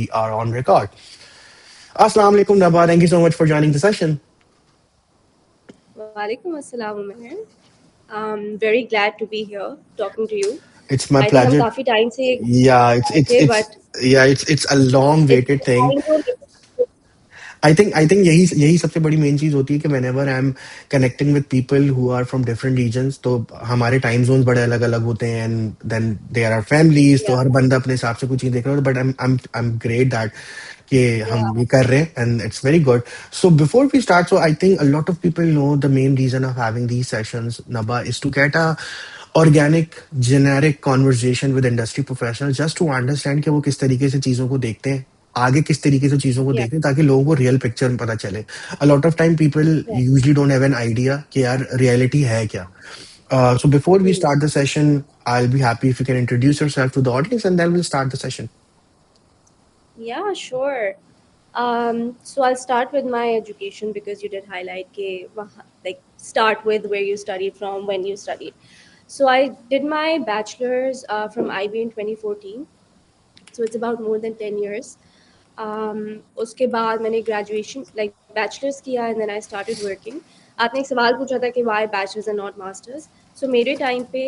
we are on record. Assalamu alaikum, Naba. Thank you so much for joining the session. Walaikum assalam, Umair. Very glad to be here talking to you. It's my I think हम pleasure. काफी time से Yeah, but it's a long it's waited thing. time to I think यही सबसे बड़ी main चीज होती है कि whenever I'm connecting with people who are from different regions, तो हमारे time zones बड़े अलग अलग होते हैं, and then there are families, तो yeah हर बंदा अपने हिसाब से कुछ चीज देख रहा है, but I'm great that कि हम yeah ये कर रहे हैं, and it's very good. So before we start, so I think a lot of people know the main reason of having these sessions, Naba, is to get a organic generic conversation with industry professionals, just to understand कि वो किस तरीके से चीजों को देखते हैं, आगे किस तरीके से चीजों को yeah देखते हैं, ताकि लोगों को रियल पिक्चर पता चले. A lot of time people yeah. usually don't have an idea कि यार reality है क्या. So before we Hmm. start the session, I'll be happy if you can introduce yourself to the audience, and then we'll start the session. Yeah, sure. So I'll start with my education because you did highlight like start with where you studied from, when you studied. So I did my bachelor's from IB in 2014. So it's about more than 10 years. उसके बाद मैंने graduation like bachelors किया and then I started working. आपने एक सवाल पूछा था कि why bachelors and not masters. So मेरे टाइम पे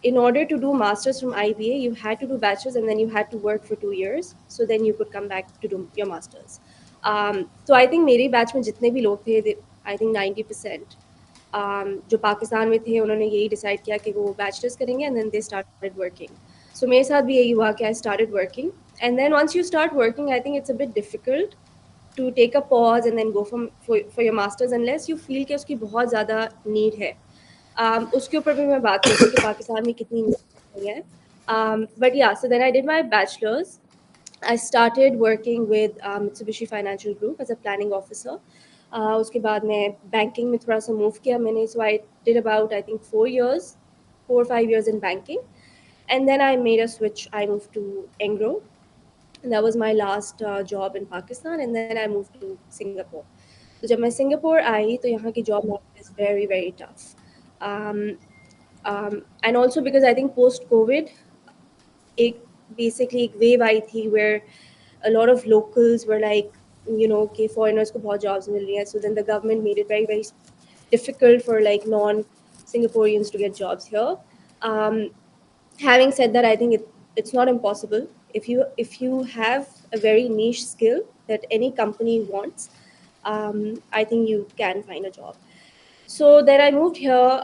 in order to do masters from IBA, you had to do bachelor's and then you had to work for 2 years. So then you could come back to do your masters. So I think मेरे batch में जितने भी लोग थे, I think 90% जो पाकिस्तान में थे उन्होंने यही डिसाइड किया कि वो बैचलर्स करेंगे and then they started working. So मेरे साथ भी यही हुआ कि I started working. And then once you start working, I think it's a bit difficult to take a pause and then go for your masters unless you feel कि उसकी बहुत ज़्यादा need है. उसके ऊपर भी मैं बात करती हूँ कि पाकिस्तान में कितनी नहीं है. But yeah, so then I did my bachelor's. I started working with Mitsubishi Financial Group as a planning officer. उसके बाद मैं banking में थोड़ा सा move किया मैंने. So I did about I think 4 years, 4 or 5 years in banking, and then I made a switch. I moved to Engro. And that was my last job in Pakistan, and then I moved to Singapore. So जब मैं Singapore आई तो यहाँ की job market is very very tough. Um, and also because I think post COVID, एक basically एक wave आई थी where a lot of locals were like, कि foreigners को बहुत jobs मिल रही हैं. So then the government made it very very difficult for like non Singaporeans to get jobs here. Um, Having said that, I think it's not impossible. If you have a very niche skill that any company wants, I think you can find a job. So then I moved here.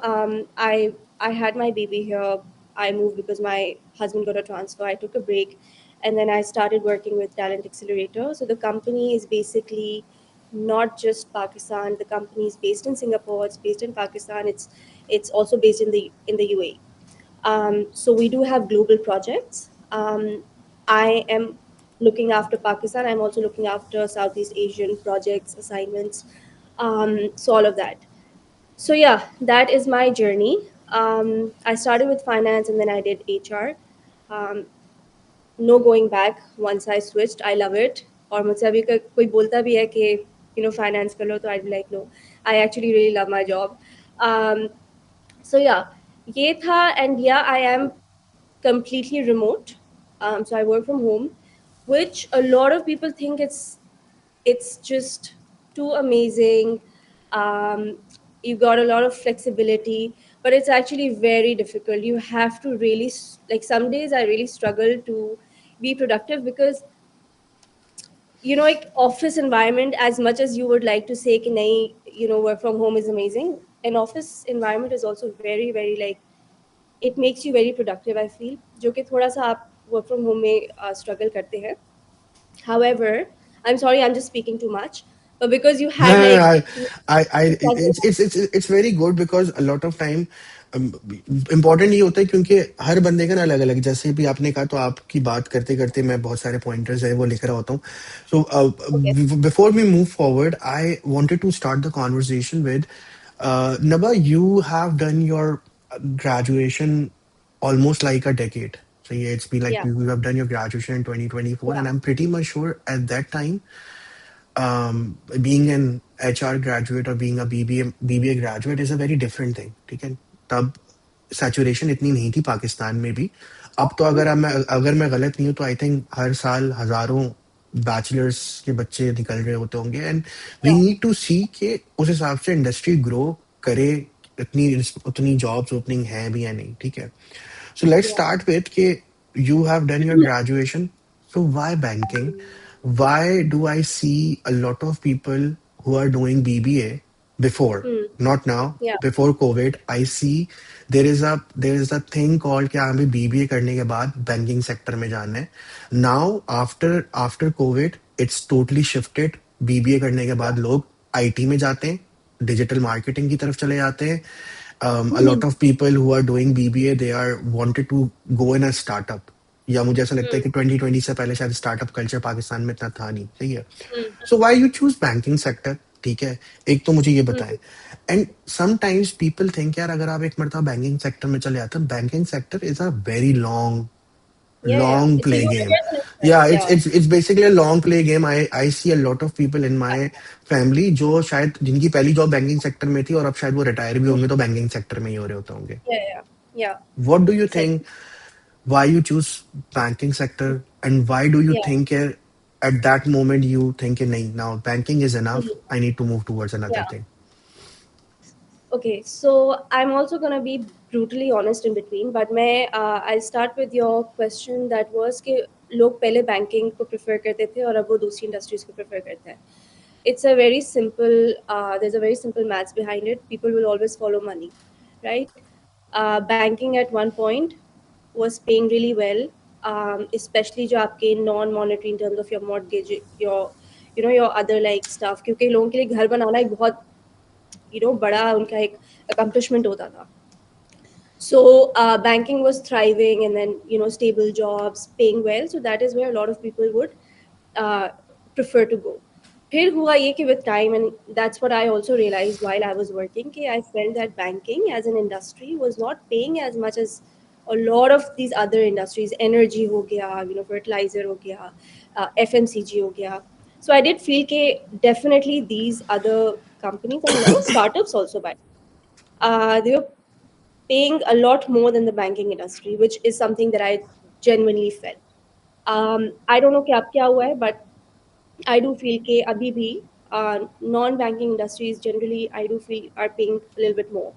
I had my baby here. I moved because my husband got a transfer. I took a break, and then I started working with Talent Accelerator. So the company is basically not just Pakistan. The company is based in Singapore. It's based in Pakistan. It's also based in the UAE. So we do have global projects. I am looking after Pakistan. I'm also looking after Southeast Asian projects, assignments, so all of that. So yeah, that is my journey. I started with finance and then I did HR. Um, no going back once I switched. I love it. और मुझसे अभी कोई बोलता भी है कि finance कर लो तो I'd be like no, I actually really love my job. Um, so yeah, ये था, and yeah, I am completely remote. So I work from home, which a lot of people think it's just too amazing. um, you got a lot of flexibility, but it's actually very difficult. You have to really like some days I really struggle to be productive because like office environment, as much as you would like to say कि नहीं, work from home is amazing, an office environment is also very very like it makes you very productive, I feel, जो कि थोड़ा सा आप work from home में struggle करते हैं. However, I'm sorry, I'm just speaking too much, but because you No, had no, no, like it's very good because a lot of time important ये होता है क्योंकि हर बंदे का ना अलग अलग, जैसे भी आपने कहा, तो आपकी बात करते करते मैं बहुत सारे पॉइंटर्स है वो लिख रहा होता हूँ. okay, so before we move forward, I wanted to start the conversation with Naba. You have done your graduation almost like a decade. So yeah, it's been like yeah, you have done your graduation in 2024, yeah, and I'm pretty much sure at that time, being an HR graduate or being a BBA graduate is a very different thing. ठीक है, तब saturation इतनी नहीं थी पाकिस्तान में भी. अब तो अगर मैं गलत नहीं हूँ तो आई थिंक हर साल हजारों बैचलर्स के बच्चे निकल रहे होते होंगे, and we Yeah. Need to see कि उस हिसाब से इंडस्ट्री ग्रो करे, इतनी उतनी जॉब्स ओपनिंग है भी या नहीं, ठीक है। So let's Yeah. start with कि you have done your graduation. So why banking? Why do I see a lot of people who are doing BBA before, Hmm. not now, Yeah. before COVID? I see there is a thing called कि हाँ भी BBA करने के बाद banking sector में जाना है. Now after COVID, it's totally shifted. BBA करने के बाद लोग IT में जाते हैं, डिजिटल मार्केटिंग की तरफ चले जाते हैं. A Hmm. lot of people who are doing BBA, they are wanted to go in a startup. या मुझे ऐसा लगता है Hmm. कि 2020 से पहले शायद स्टार्टअप कल्चर पाकिस्तान में इतना था नहीं, सही है। Hmm. So why you choose banking sector, ठीक है, एक तो मुझे ये Hmm. बताएं। एंड समटाइम्स पीपल थिंक यार अगर आप एक मरतबा बैंकिंग सेक्टर में चले जाते हैं, banking sector is a very long Yeah. Yeah. long It's a play huge game. investment. Yeah, it's Yeah. it's it's basically a long play game. I see a lot of people in my family जो शायद जिनकी पहली job banking sector में थी और अब शायद वो रिटायर भी Hmm. होंगे तो बैंकिंग सेक्टर में ही हो रहे होते होंगे। Yeah. Yeah. Yeah. What do you Say. think? Why you choose banking sector, and why do you Yeah. think at that moment you think nahi, now banking is Hmm. enough, I need to move towards another Yeah. thing? Okay, so I'm also gonna be brutally honest in between, but मैं I'll start with your question that was कि लोग पहले banking को prefer करते थे और अब वो दूसरी industries को prefer करते हैं. It's a very simple there's a very simple maths behind it. People will always follow money, right? Banking at one point was paying really well, especially जो आपके non-monetary in terms of your mortgage, your your other like stuff. क्योंकि लोगों के लिए घर बनाना एक बहुत बड़ा उनका एक accomplishment होता था. So banking was thriving, and then stable jobs, paying well. So that is where a lot of people would uh, prefer to go. फिर हुआ ये कि with time, and that's what I also realized while I was working, कि I felt that banking as an industry was not paying as much as a lot of these other industries. Energy हो गया, fertilizer हो गया, FMCG हो गया. So I did feel कि definitely these other companies, and I think startups also, by they were paying a lot more than the banking industry, which is something that I genuinely felt. I don't know कि अब क्या हुआ है, but I do feel कि अभी भी non-banking industries generally I do feel are paying a little bit more.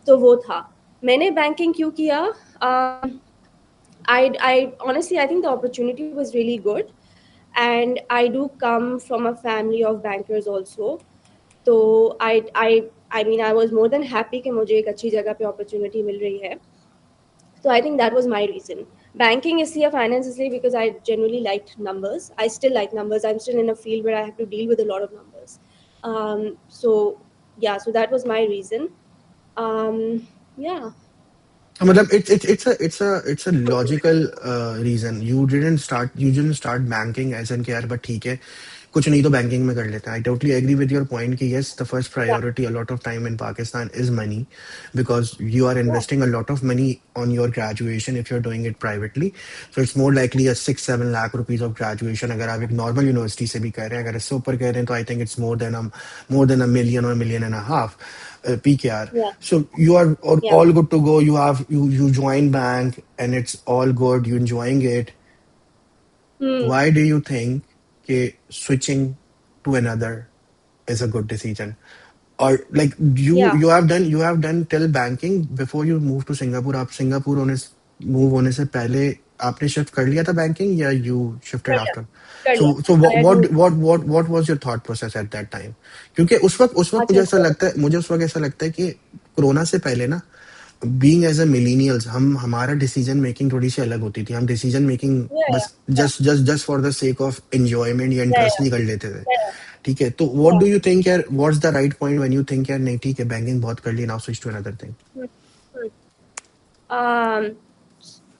तो वो था. मैंने banking क्यों किया? I honestly I think the opportunity was really good, and I do come from a family of bankers also. So I mean I was more than happy कि मुझे एक अच्छी जगह पे opportunity मिल रही है. So I think that was my reason. Banking is here, finance is here because I genuinely liked numbers. I still like numbers. I'm still in a field where I have to deal with a lot of numbers. So yeah, so that was my reason. Yeah. मतलब it's a logical reason. You didn't start banking as in कि यार but ठीक है कुछ नहीं तो banking में कर लेते हैं. I totally agree with your point कि yes, the first Yeah. priority a lot of time in Pakistan is money, because you are Yeah. investing a lot of money on your graduation if you're doing it privately. So it's more likely a 6-7 lakh rupees of graduation अगर आप एक normal university से भी कर रहे हैं. अगर इससे ऊपर कर रहे हैं तो I think it's more than a million or a million and a half. PKR. Yeah. So you are Yeah. all good to go. You join bank and it's all good. You enjoying it. Hmm. Why do you think कि switching to another is a good decision? Or like Yeah. you have done till banking before you move to Singapore. आप Singapore move होने से पहले आपने shift कर लिया था banking या you shifted कर लिया after? कर लिया. So I had moved. what was your thought process at that time? क्योंकि उस वक्त अच्छा. मुझे उस वक्त ऐसा लगता है कि कोरोना से पहले ना, बीइंग एज अ मिलेनियल्स, हम हमारा डिसीजन मेकिंग थोड़ी सी अलग होती थी. हम डिसीजन मेकिंग Yeah. बस Yeah. Just for the sake of enjoyment या Yeah. इंटरेस्ट नहीं कर लेते थे, Yeah. ठीक है। तो what Yeah. Do you think यार, what's the right point when you think यार नहीं ठीक है बैंकिंग बहुत कर ली, now switch to another thing? Hmm. Hmm. Um,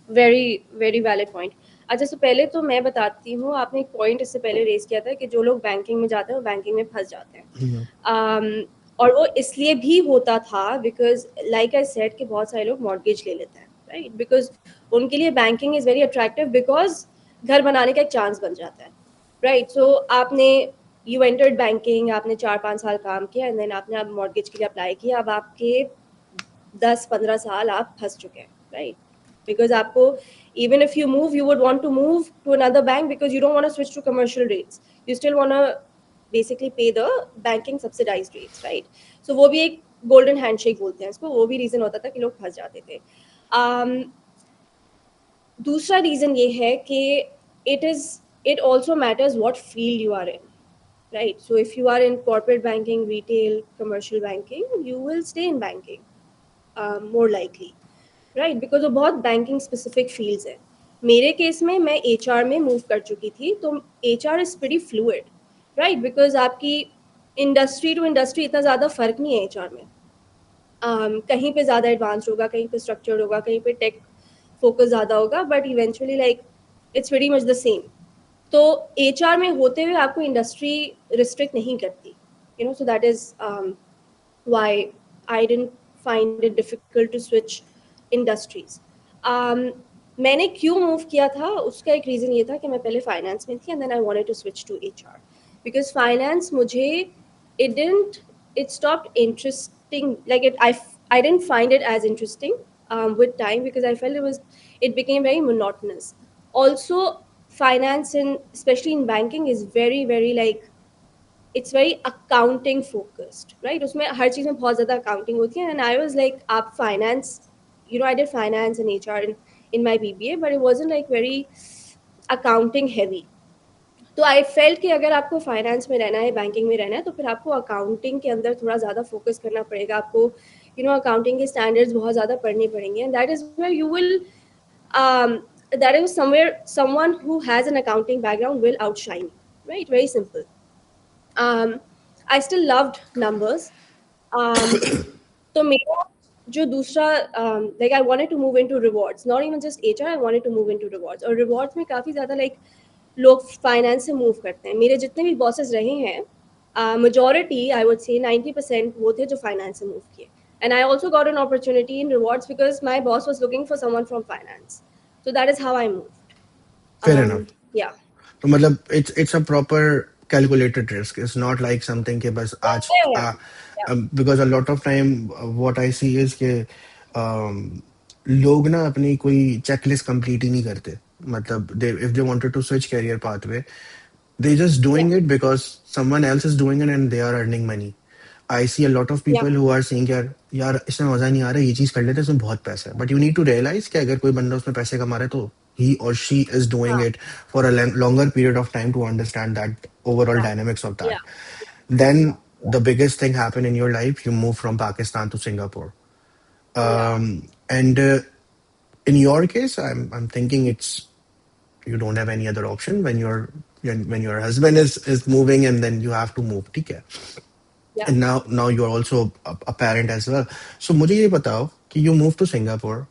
very very valid point. अच्छा, सो पहले तो मैं बताती हूँ, आपने एक पॉइंट इससे पहले रेज किया था कि जो लोग बैंकिंग में जाते हैं वो बैंकिंग में फंस जाते हैं. और वो इसलिए भी होता था बिकॉज लाइक आई सेड कि बहुत सारे लोग मॉर्गेज ले लेते हैं, राइट? बिकॉज उनके लिए banking is very attractive because घर बनाने का एक चांस बन जाता है, राइट? सो आपने यू एंटर्ड बैंकिंग, आपने 4-5 साल काम किया, एंड देन आपने अब मॉर्गेज के लिए अप्लाई किया, अब आपके 10-15 साल आप फंस चुके हैं, राइट? because आपको, even if you move, you would want to move to another bank because you don't want to switch to commercial rates. You still want to basically pay the banking subsidized rates, right? So वो भी एक golden handshake बोलते हैं इसको, वो भी reason होता था कि लोग फंस जाते थे. um, दूसरा रीजन ये है कि it is, it also matters what field you are in, right? So if you are in corporate banking, retail, commercial banking, you will stay in banking, more likely, right? Because वो बहुत banking specific fields है. मेरे case में मैं HR में move कर चुकी थी, तो HR is pretty fluid, right? Because आपकी industry to industry इतना ज़्यादा फर्क नहीं है HR में. कहीं पे ज़्यादा एडवांस्ड होगा, कहीं पे स्ट्रक्चर्ड होगा, कहीं पे टेक फोकस ज़्यादा होगा, but eventually like it's very much the same. तो HR में होते हुए आपको इंडस्ट्री रिस्ट्रिक्ट नहीं करती, you know, so that is why I didn't find it difficult to switch industries. मैंने क्यों मूव किया था, उसका एक रीज़न ये था कि मैं पहले फाइनेंस में थी and then I wanted to switch to HR because finance मुझे, it didn't, it stopped interesting, like I didn't find it as interesting with time because I felt it became very monotonous. Also, finance in, especially in banking, is very very like, it's very accounting focused, right? उसमें हर चीज़ में बहुत ज़्यादा accounting होती है, and I was like, आप finance, you know, I did finance and HR in my BBA, but it wasn't like very accounting heavy. तो I felt कि अगर आपको फाइनेंस में रहना है, बैंकिंग में रहना है, तो फिर आपको अकाउंटिंग के अंदर थोड़ा ज़्यादा फोकस करना पड़ेगा. आपको, यू नो, अकाउंटिंग के स्टैंडर्ड्स बहुत ज़्यादा पढ़ने पड़ेंगे, and that is where you will, that is somewhere someone who has an accounting background will outshine you, right? Very simple. um, I still loved numbers. um, तो मेरा जो दूसरा, like I wanted to move into rewards, not even just HR, I wanted to move into rewards. और rewards में काफ़ी ज़्यादा like लोग finance से मूव करते हैं. मेरे जितने भी बॉसेस रहे हैं, majority I would say 90% वो थे जो फाइनेंस से मूव किए. And I also got an opportunity in rewards because my boss was looking for someone from finance. So that is how I moved. Fair enough. Yeah. तो मतलब it's a proper calculated risk. It's not like something के बस आज Yeah. Yeah. because a lot of time what I see is कि लोग ना अपनी कोई checklist complete ही नहीं करते. मतलब they, if they wanted to switch career pathway, they just Yeah. doing it because someone else is doing it and they are earning money. I see a lot of Yeah. people who are saying यार यार इसमें मजा नहीं आ रहा, ये चीज कर लेते हैं, इसमें बहुत पैसा है. But you need to realize कि अगर कोई बंदा उसमें पैसे कमा रहा है तो he or she is doing हाँ. it for a longer period of time to understand that overall Yeah. dynamics of that. Yeah. Then the biggest thing happened in your life, you move from Pakistan to Singapore. Yeah. And in your case, I'm thinking it's, you don't have any other option when your husband is moving and then you have to move. ठीक है. Yeah. And now you're also a parent as well. So मुझे ये बताओ कि you moved to Singapore.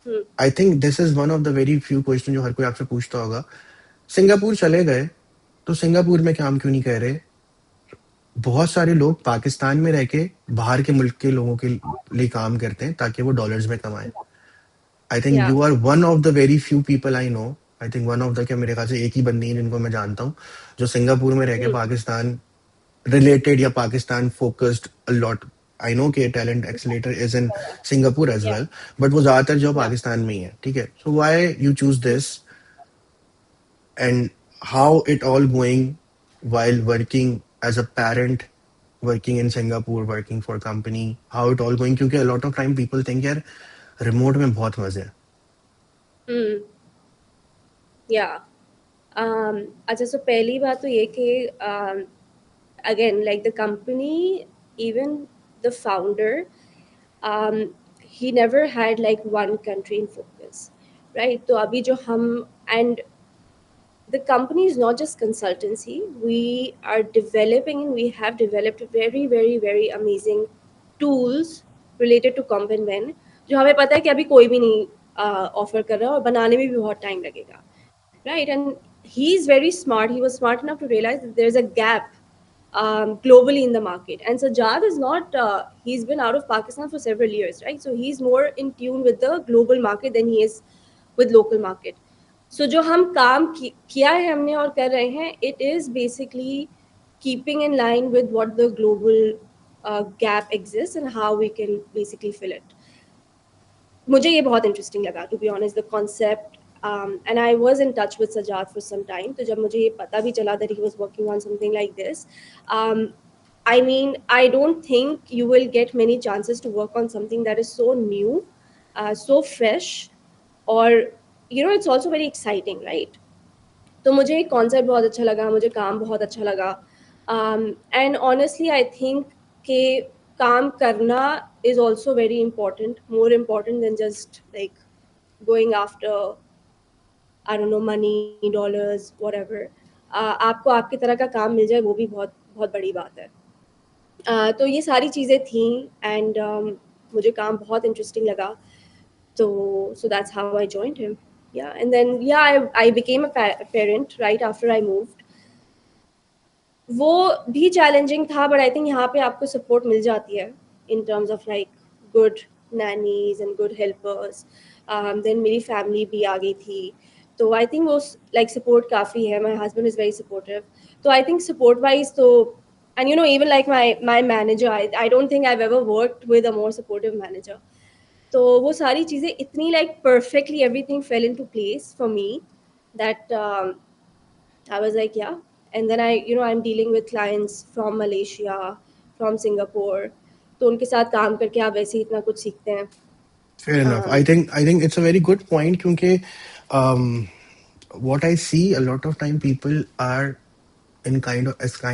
Hmm. I think this is one of the very few questions जो हर कोई आपसे पूछता होगा. सिंगापुर चले गए तो सिंगापुर में काम क्यों नहीं कर रहे? बहुत सारे लोग पाकिस्तान में रह के बाहर के मुल्क के लोगों के लिए काम करते हैं ताकि वो डॉलर्स में कमाएं. I think Yeah. You are one of the very few people I know. I think one of the, क्या मेरे ख्याल से एक ही बंदी है जिनको मैं जानता हूँ जो सिंगापुर में रह के Hmm. पाकिस्तान related या Pakistan focused a lot. I know कि talent accelerator is in Singapore as Yeah. well, but वो ज्यादातर जो Yeah. पाकिस्तान में ही है. ठीक है. So why you choose Hmm. this and how it all going while working as a parent, working in Singapore, working for a company, how it all going? क्योंकि a lot of time people think यार remote में बहुत मजे हैं. Hmm. Yeah. अच्छा, so पहली बात तो ये कि again, like the company, even the founder, um, he never had like one country in focus, right? तो अभी जो हम, and the company is not just consultancy. We are developing and we have developed very very very amazing tools related to comp and ben, जो हमें पता है कि अभी कोई भी नहीं ऑफर कर रहा है और बनाने में भी बहुत टाइम लगेगा, right? And he's very smart. He was smart enough to realize that there's a gap globally in the market. And Sajjad is not, he's been out of Pakistan for several years, right? So he's more in tune with the global market than he is with local market. So जो हम काम किया है हमने और कर रहे हैं, it is basically keeping in line with what the global gap exists and how we can basically fill it. मुझे ये बहुत इंटरेस्टिंग लगा to be honest the concept and I was in touch with Sajjad for some time. तो जब मुझे ये पता भी चला that he was working on something like this, I mean, I don't think you will get many chances to work on something that is so new, so fresh, or you know, it's also very exciting, right? तो मुझे concept बहुत अच्छा लगा, मुझे काम बहुत अच्छा लगा. एंड ऑनेस्टली आई थिंक कि काम करना is also very important, more important than just like going after I don't no money, dollars, whatever. आपको आपकी तरह का काम मिल जाए वो भी बहुत बहुत बड़ी बात है. तो ये सारी चीज़ें थी. एंड मुझे काम बहुत इंटरेस्टिंग लगा. So that's how I joined him. Yeah, and then yeah, I became a parent right after I moved. वो भी चैलेंजिंग था, बट आई थिंक यहाँ पे आपको सपोर्ट मिल जाती है in terms of like good nannies and good helpers. Then मेरी फैमिली भी आ गई थी, तो आई थिंक वो लाइक सपोर्ट काफ़ी है. My husband is very supportive. तो आई थिंक सपोर्ट वाइज तो, and you know, even like my manager, I don't think I ever worked with a more supportive manager. तो वो सारी चीज़ें इतनी like perfectly everything fell into place for me that I was like, yeah. And then I'm dealing with clients from Malaysia, from Singapore. तो उनके साथ काम करके आप वैसे ही इतना कुछ सीखते हैं. Fair enough. Um, I think it's a very good point क्योंकि um, what I see a lot of time people are in kind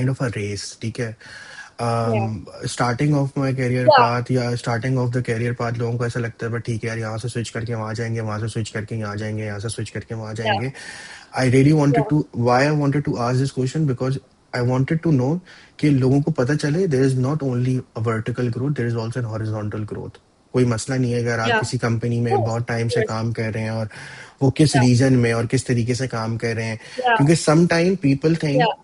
of a race. ठीक है. yeah, Starting off my career yeah, path या starting off the career path लोगों को ऐसा लगता है but ठीक है यार यहाँ से switch करके वहाँ जाएंगे, वहाँ से switch करके यहाँ जाएंगे, यहाँ से switch करके वहाँ yeah, जाएंगे. I really wanted yeah, to why I wanted to ask this question because I wanted to know कि लोगों को पता चले there is not only a vertical growth, there is also a horizontal growth. कोई मसला नहीं है अगर आप yeah. किसी कंपनी Of में course, बहुत टाइम of से course. काम कर रहे हैं और वो किस Yeah, रीजन में और किस तरीके से काम कर रहे हैं. yeah, क्योंकि some time people yeah, think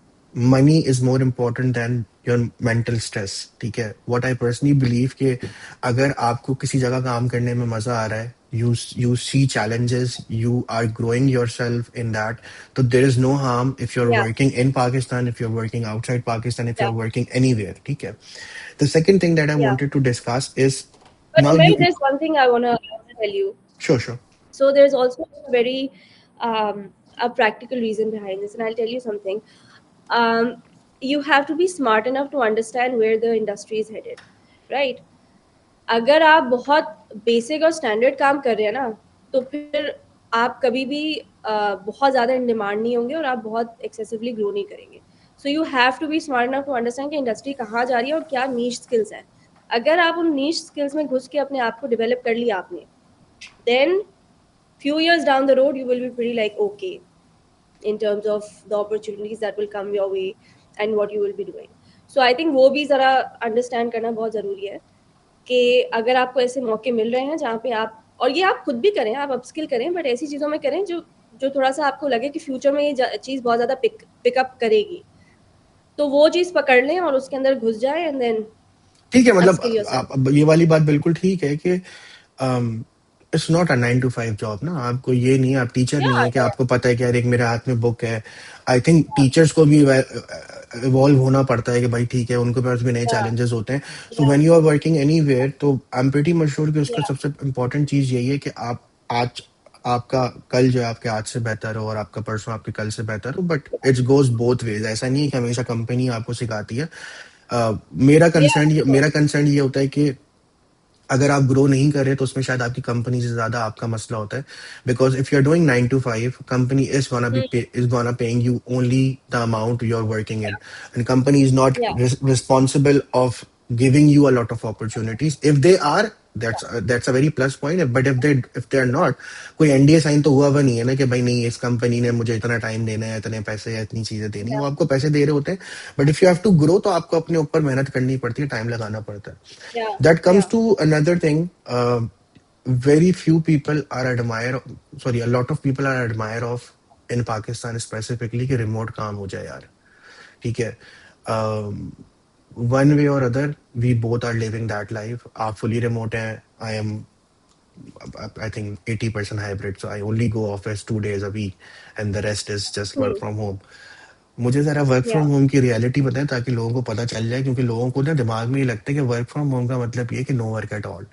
money is more important than your mental stress. ठीक है. What I personally believe कि अगर आपको किसी जगह काम करने में मजा आ रहा है, you see challenges, you are growing yourself in that, so there is no harm if you're yeah, working in Pakistan, if you're working outside Pakistan, if yeah, you're working anywhere. ठीक है. The second thing that I yeah. wanted to discuss is But now maybe you there's one thing I wanna tell you. sure sure. So there's also a very a practical reason behind this, and I'll tell you something. Um, you have to be smart enough to understand where the industry is headed, right? अगर आप बहुत basic और standard काम कर रहे हैं ना, तो फिर आप कभी भी बहुत ज़्यादा इन डिमांड नहीं होंगे और आप बहुत एक्सेसिवली ग्रो नहीं करेंगे. So you have to be smart enough to understand कि इंडस्ट्री कहाँ जा रही है और क्या नीश स्किल्स हैं. अगर आप उन नीश स्किल्स में घुस के अपने आप को डेवलप कर लिया आपने, then few years down the road you will be pretty like okay in terms of the opportunities that will come your way and what you will be doing. So I think वो भी ज़रा understand करना बहुत ज़रूरी है कि अगर आपको ऐसे मौके मिल रहे हैं जहाँ पे आप, और ये आप खुद भी करें, आप अपस्किल करें, बट ऐसी चीज़ों में करें जो जो थोड़ा सा आपको लगे कि फ्यूचर में ये चीज़ बहुत ज़्यादा पिकअप करेगी, तो वो चीज़ पकड़ लें और उसके अंदर घुस जाए एंड देन ठीक है मतलब अपस्किल योरसेल्फ. अब ये वाली बात बिल्कुल ठीक है कि it's not a 9 to 5 job ना. आपको ये नहीं है, आप टीचर या नहीं है कि आपको पता है कि यार एक मेरे हाथ में बुक है. आई थिंक टीचर्स को भी इवॉल्व होना पड़ता है कि भाई ठीक है उनके पास भी नए या चैलेंजेस होते हैं. So yeah when you are working anywhere तो I am pretty much sure कि उसका या सबसे इम्पोर्टेंट चीज यही है कि आप आज आपका कल जो है आपके आज से बेहतर हो और आपका परसों आपके कल से बेहतर हो. But it's goes both ways. ऐसा नहीं है कि हमेशा कंपनी आपको सिखाती है. या मेरा कंसर्न ये होता है कि अगर आप ग्रो नहीं कर रहे तो उसमें शायद आपकी कंपनी से ज्यादा आपका मसला होता है. Because if you are doing 9 to 5 company is gonna paying you only the amount you are working in and company is not या responsible of giving you a lot of opportunities. If they are, that's a very plus point. But if they are not, कोई NDA sign तो हुआ हुआ नहीं है ना कि भाई नहीं इस कंपनी ने मुझे इतना टाइम देना है, इतने पैसे या इतनी चीजें देनी है. वो आपको पैसे दे रहे होते हैं. But if you have to grow तो आपको अपने ऊपर मेहनत करनी पड़ती है, टाइम लगाना पड़ता है. या That या comes to another thing. Very few people are admire. Sorry, a lot of people are admire of in Pakistan specifically कि remote काम हो जाए यार. ठीक है. One way or other, we both are living that life. आप fully remote हैं. I think 80% hybrid. So I only go office 2 days a week, and the rest is just work from home. मुझे जरा work या from home की reality बताएं ताकि लोगों को पता चल जाए क्योंकि लोगों को ना दिमाग में ये लगता है कि वर्क फ्रॉम होम का मतलब ये है कि no work at all.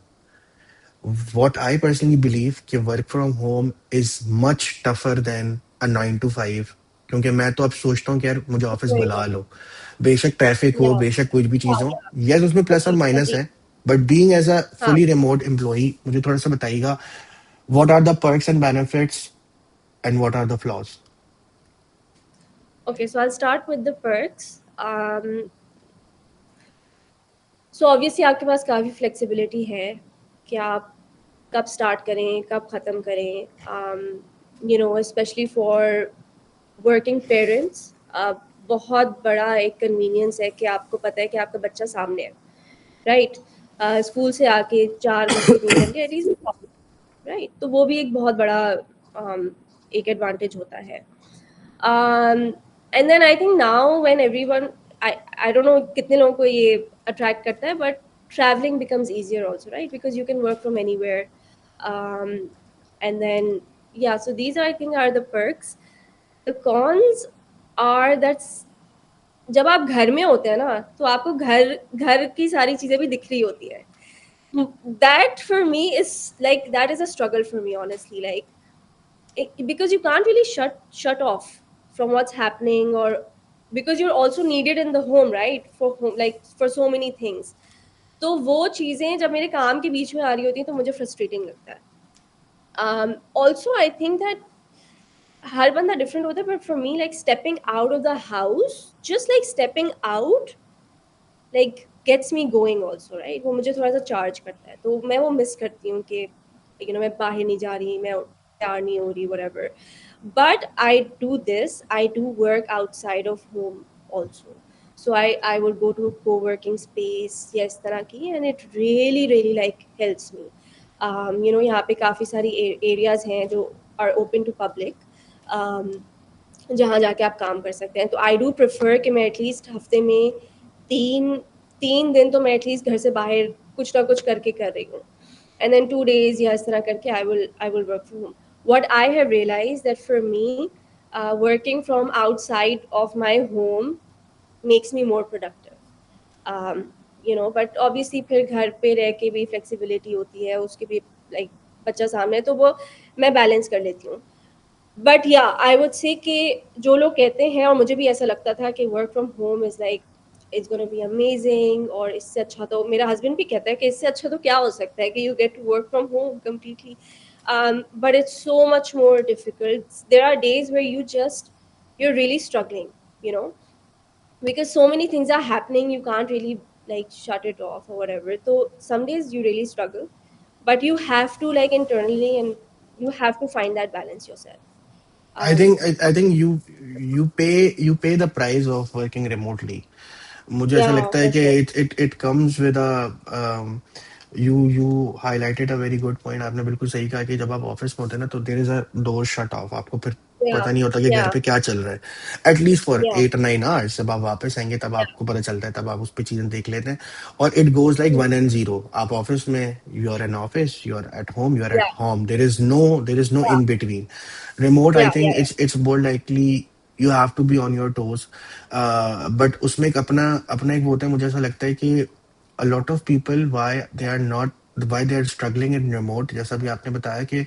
what I personally believe कि work from home is much tougher than a 9 to 5. क्योंकि मैं तो अब सोचता हूँ कि यार मुझे ऑफिस वही बुला वही। लो, बेशक ट्रैफिक हो, या बेशक कुछ भी चीज़ हो। या यस, उसमें प्लस और अजीब माइनस अजीब। है, बट बीइंग एज अ हाँ। फुली रिमोट एम्प्लॉई, मुझे थोड़ा सा बताइएगा, what are the perks and benefits and what are the flaws? Okay, so I'll start with the perks. So obviously आपके पास काफ़ी फ्लेक्सिबिलिटी है कि आप कब स्टार्ट करें, कब ख़त्म करें। स्पेशली फॉर वर्किंग पेरेंट्स, बहुत बड़ा एक कन्वीनियंस है कि आपको पता है कि आपका बच्चा सामने है, राइट? स्कूल से आके 4 घंटे 3 घंटे एटलीस्ट, राइट? तो वो भी एक बहुत बड़ा एक एडवांटेज होता है। And then I think now when everyone, I don't know कितने लोगों को ये अट्रैक्ट करता है, but traveling becomes easier also, right? Because you can work from anywhere. um, and then yeah, so these I think are the perks. The cons are that जब आप घर में होते हैं ना, तो आपको घर घर की सारी चीजें भी दिख रही होती है। That for me is like, that is a struggle for me, honestly. Like because you can't really shut off from what's happening, or because you're also needed in the home, right? For home, like for so many things. तो वो चीज़ें जब मेरे काम के बीच में आ रही होती हैं तो मुझे फ्रस्ट्रेटिंग लगता है। ऑल्सो आई थिंक दैट हर बंदा डिफरेंट होता है, but for me like stepping out of the house, just like stepping out, like gets me going also, right? वो मुझे थोड़ा सा चार्ज करता है, तो मैं वो मिस करती हूँ कि मैं बाहर नहीं जा रही, मैं तैयार नहीं हो रही, whatever. But I do this, I do work outside of home also. So I would go to co-working space या इस तरह की, and it really really like helps me. यहाँ पे काफ़ी सारी areas हैं जो are open to public, um, जहाँ जाके आप काम कर सकते हैं। तो आई डू प्रेफर कि मैं एटलीस्ट हफ्ते में तीन 3 दिन तो मैं एटलीस्ट घर से बाहर कुछ ना कुछ करके कर रही हूँ, एंड देन 2 days या इस तरह करके I will work from home. What I have realised that for me, working from outside of my home makes me more productive. But obviously फिर घर पे रह के भी फ्लेक्सिबिलिटी होती है, उसके भी लाइक बच्चा सामने है, तो वो मैं बैलेंस कर लेती हूँ। बट या आई वुड से कि जो लोग कहते हैं, और मुझे भी ऐसा लगता था कि work from home is like it's gonna be amazing, और इससे अच्छा तो मेरा हस्बैंड भी कहता है कि इससे अच्छा तो क्या हो सकता है कि you get to work from home completely. But it's so much more difficult, there are days where you just you're really struggling, you know because so many things are happening, you can't really like shut it off or whatever. So some days you really struggle, but you have to like internally, and you have to find that balance yourself. I um think I think you pay the price of working remotely. मुझे ऐसा yeah, लगता है for कि sure. it comes with a you highlighted a very good point. आपने बिल्कुल सही कहा कि जब आप ऑफिस में होते हैं ना, तो there is a door shut off, आपको फिर Yeah, पता नहीं होता कि घर yeah, पे क्या चल रहा है, at least for yeah, 8 or 9 hours। जब आप वापस आएंगे तब yeah. आपको पता चलता है, तब आप उस पर चीजें देख लेते हैं। और it goes like Mm. 1 and 0। आप ऑफिस में, you are in office, you are at home, you are Yeah, at home, there is no yeah, in between. Remote, I yeah, think yeah, yeah. It's more likely you have to be on your toes. But उसमें एक अपना अपना एक वो होता है, मुझे ऐसा लगता है कि a lot of people, why they are struggling in remote, जैसा भी आपने बताया कि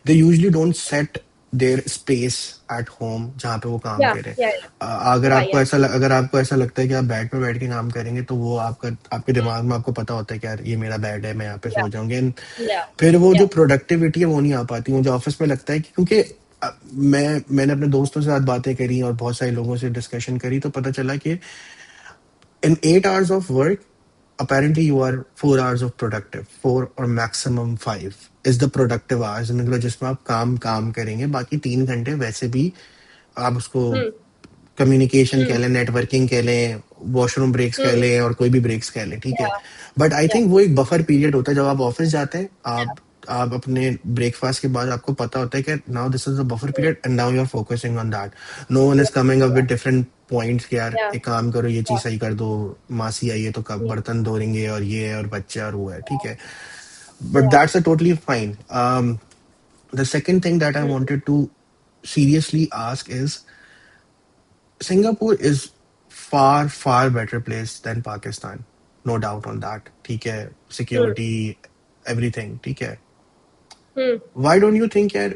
they usually don't set their space at home जहाँ पे वो काम Yeah, करें। yeah, yeah. Why, अगर yeah. अगर आपको ऐसा लगता है कि आप बेड पे बैठ के काम करेंगे, तो वो आपके दिमाग में आपको पता होता है कि यार ये मेरा बेड है, मैं यहाँ पे Yeah, सो जाऊंगे। And yeah, फिर वो जो yeah. प्रोडक्टिविटी है वो नहीं आ पाती। मुझे ऑफिस में लगता है कि क्योंकि मैंने अपने दोस्तों के साथ बातें करी और बहुत सारे लोगों से डिस्कशन करी, तो पता चला कि in 8 hours of work, apparently you are 4 hours of productive, 4 or maximum 5 is the productive hours, मतलब जिसमें आप काम करेंगे, बाकी 3 घंटे वैसे भी आप उसको Hmm, कम्युनिकेशन कह hmm, लें, नेटवर्किंग कह लें, वॉशरूम ब्रेक्स कह hmm. लें, और कोई भी ब्रेक्स कह लें, ठीक है। Yeah, but I yeah, think वो एक बफर पीरियड होता है जब आप ऑफिस जाते हैं। yeah. आप अपने ब्रेकफास्ट के बाद आपको पता होता है कि now this is the buffer Hmm. Period and now you are focusing on that. No one is Yeah, coming up with different points कि यार yeah, एक काम करो, ये चीज yeah, सही कर दो, मासी आई है तो कब yeah, बर्तन धोएंगे, और ये है और बच्चे और वो है, ठीक है। But yeah. That's a totally fine. The second thing that I Hmm, wanted to seriously ask is, Singapore is far better place than Pakistan, no doubt on that, ठीक है। hmm. सिक्योरिटी, everything, ठीक है. Hmm. Why don't you think यार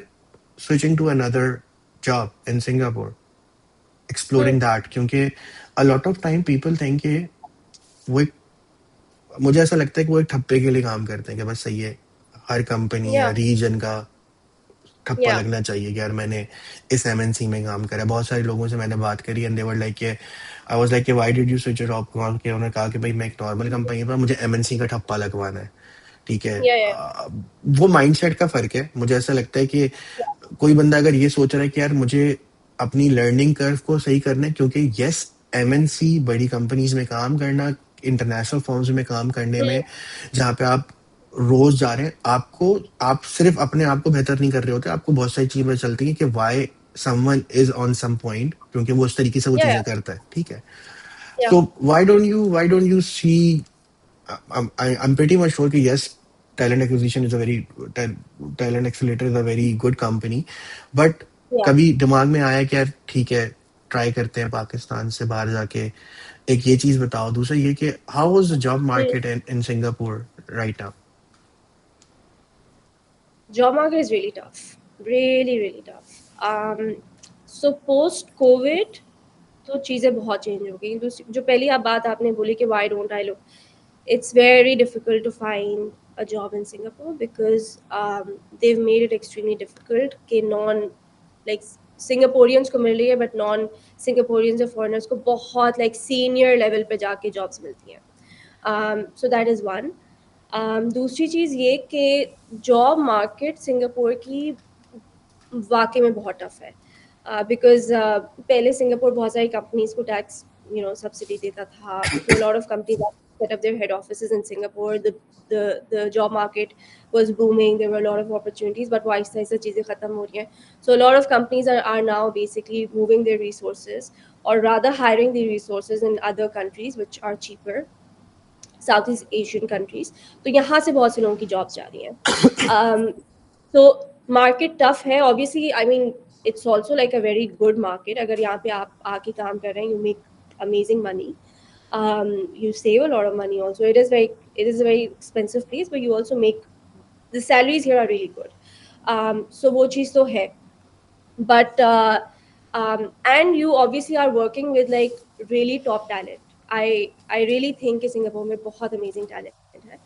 switching to another job in Singapore, Hmm. exploring that? क्योंकि a lot of time people think कि वो एक, मुझे ऐसा लगता है कि वो एक ठप्पे के लिए काम करते हैं कि बस सही है, हर कंपनी या Yeah. रीजन का ठप्पा Yeah. लगना चाहिए कि यार मैंने इस एमएनसी में काम करा. बहुत सारे लोगों से मैंने बात करी and they were like I was like why did you switch your job. उन्होंने कहा कि भाई मैं एक नॉर्मल कंपनी पर मुझे एमएनसी का ठप्पा लगवाना है, ठीक है. Yeah. Yeah. वो माइंडसेट का फर्क है. मुझे ऐसा लगता है कि कोई बंदा अगर ये सोच रहा है कि यार मुझे अपनी लर्निंग कर्व को सही करना है, क्योंकि यस एमएनसी बड़ी कंपनीज में काम करना, इंटरनेशनल फर्म्स में काम करने में, Hmm. जहाँ पे आप रोज जा रहे हैं, आपको आप सिर्फ अपने आप को बेहतर नहीं कर रहे होते, आपको बहुत सारी चीजें चलती हैं कि why someone is on some point, क्योंकि वो उस तरीके से वो Yeah. चीजें Yeah. करता है, ठीक है. Yeah. So why don't you see, I'm pretty much sure कि yes, talent acquisition is a very talent accelerator is a very good company, but Yeah. कभी दिमाग में आया कि यार ठीक है ट्राई करते हैं पाकिस्तान से बाहर जाके. एक ये चीज बताओ, दूसरा ये कि how is the job Hmm. Market in Singapore right now? Job market is really tough, really really tough. So post COVID तो चीज़ें बहुत चेंज हो गई. जो पहली आप बात आपने बोली कि why don't I look, it's very difficult to find a job in Singapore because they've made it extremely difficult कि non like Singaporeans को मिल रही है but non Singaporeans या foreigners को बहुत like senior level पे जाके jobs मिलती हैं. So that is one. दूसरी चीज़ ये कि जॉब मार्केट सिंगापुर की वाकई में बहुत टफ है बिकॉज पहले सिंगापुर बहुत सारी कंपनीज को टैक्स सब्सिडी देता था. तो lot of companies set up their head offices in Singapore. The job market was booming. There were a lot of opportunities, but why ऐसा चीज़ें ख़त्म हो रही हैं. So a lot of companies are now basically moving their resources or rather hiring the resources in other countries which are cheaper, south east Asian countries. तो यहाँ से बहुत से लोगों की जॉब्स जा रही हैं. तो मार्केट टफ है obviously. I mean it's also like a very good market. अगर यहाँ पे आप आके काम कर रहे हैं, you make amazing money. You save a lot of money also. It is a very expensive place, but you also make, the salaries here are really good. So वो चीज़ तो है. But and you obviously are working with like really top talent. I really think कि Singapore में बहुत amazing talent है.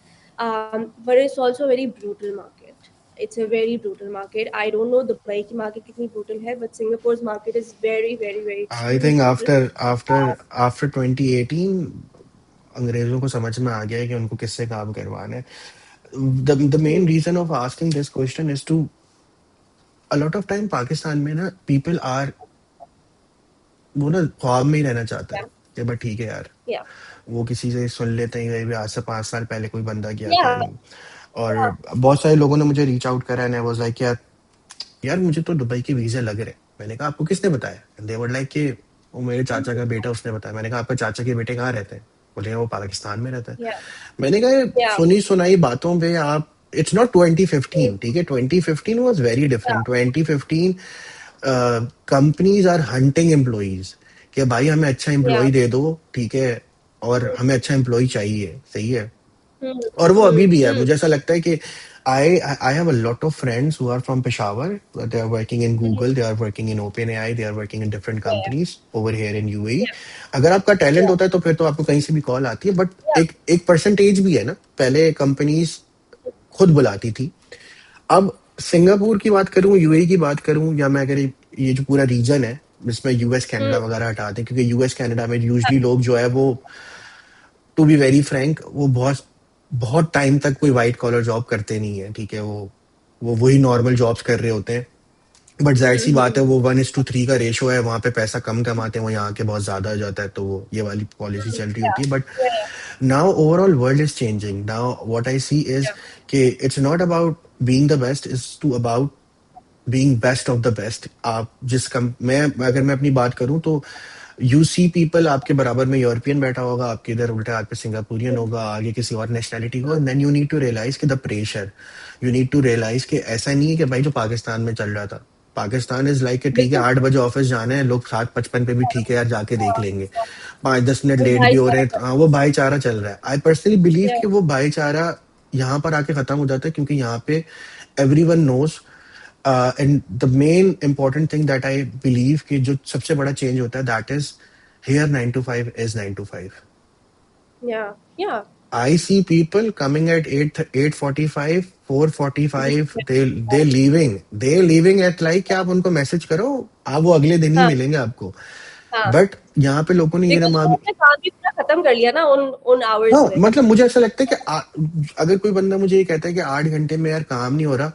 But it's also a very brutal market. It's a very brutal market. I don't know Dubai की market कितनी brutal है, but Singapore's market is very very very I extremely think brutal. After after Uh, after 2018 अंग्रेजों को समझ में आ गया है कि उनको किससे काम करवाना है. The main hmm, reason of asking this question is to, a lot of time Pakistan में ना पीपल आर, वो ना ख्वाब में ही रहना चाहता है yeah, कि बस ठीक है यार, yeah, वो किसी से सुन लेते हैं कि आज से 5 साल पहले कोई बंदा गया था. yeah, और बहुत सारे लोगों ने मुझे रीच आउट करा एंड आई वाज लाइक यार, यार मुझे तो दुबई के वीजे लग रहे. मैंने कहा आपको किसने बताया? दे वर लाइक कि वो मेरे चाचा का बेटा उसने बताया. मैंने कहा आपका चाचा के बेटे कहाँ रहते हैं? बोले वो पाकिस्तान में रहता है. yeah, मैंने कहा yeah, सुनी सुनाई बातों पे आप, इट्स नॉट hmm, 2015, ठीक है. 2015 was very yeah, different. 2015 companies are hunting employees कि भाई हमें अच्छा yeah, एम्प्लॉय दे दो, ठीक है, और हमें अच्छा एम्प्लॉय चाहिए, सही है. hmm, और वो hmm, अभी भी है. hmm, मुझे ऐसा लगता है कि I have a lot of friends who are from Peshawar. They are working in hmm, Google, they are working in OpenAI, they are working in different yeah, companies over here in UAE. yeah, अगर आपका talent yeah, होता है तो फिर तो आपको कहीं से भी कॉल आती है, बट yeah, एक एक परसेंटेज भी है ना. पहले कंपनीज खुद बुलाती थी. अब सिंगापुर की बात करूं, यूएई की बात करूं, या मैं अगर ये जो पूरा रीजन है जिसमें यूएस कनाडा hmm, वगैरह हटा दें, क्योंकि यूएस कनाडा में यूजली लोग जो है वो, टू बी वेरी फ्रैंक, वो बहुत बहुत टाइम तक कोई वाइट कॉलर जॉब करते नहीं है, ठीक है. वो वही नॉर्मल जॉब्स कर रहे होते हैं. बट जाहिर सी बात है, hmm, वो 1:3 का रेशो है, वहां पे पैसा कम कमाते हैं, वो यहाँ के बहुत ज्यादा आ जाता है, तो वो ये वाली पॉलिसी चल रही yeah, होती है. But yeah, now overall world is changing. Now what I see is yeah, कि it's not about being the best, is to about being best of the best. आप जिस कम मैं अगर मैं अपनी बात करूं तो यू सी पीपल, आपके बराबर में यूरोपियन बैठा होगा, आपके इधर उल्टा हाथ पे सिंगापुरियन होगा, आगे किसी और नेशनैलिटी को, and then you need to realise कि the pressure, you need to realise कि ऐसा नहीं है कि भाई जो पाकिस्तान में चल रहा था. पाकिस्तान इज लाइक कि ठीक है बिल्कुल. 8 बजे ऑफिस जाना है, लोग 7:55 पे भी ठीक है यार जाके देख लेंगे. 5-10 मिनट वो लेट भी हो रहे भाईचारा हैं, का. हाँ वो भाईचारा चल रहा है. आई पर्सनली बिलीव Yeah, कि वो भाईचारा यहाँ पर आके खत्म हो जाता है, क्योंकि यहाँ पे everyone knows. And the main important thing that I believe कि जो सबसे बड़ा चेंज होता है, that is here 9 to 5 is 9 to 5. Yeah, yeah. I see people coming at 8:45, 4:45. They leaving. They leaving at like कि आप उनको मैसेज करो, आप वो अगले दिन ही हाँ, मिलेंगे आपको. हाँ। बट यहाँ पे लोगों ने ये बिकॉज़ वो दिमाग, अपना काम भी पूरा खत्म कर लिया ना उन आवर्स हाँ में। मतलब मुझे ऐसा लगता है कि अगर कोई बंदा मुझे ये कहता है कि 8 घंटे में यार काम नहीं हो रहा,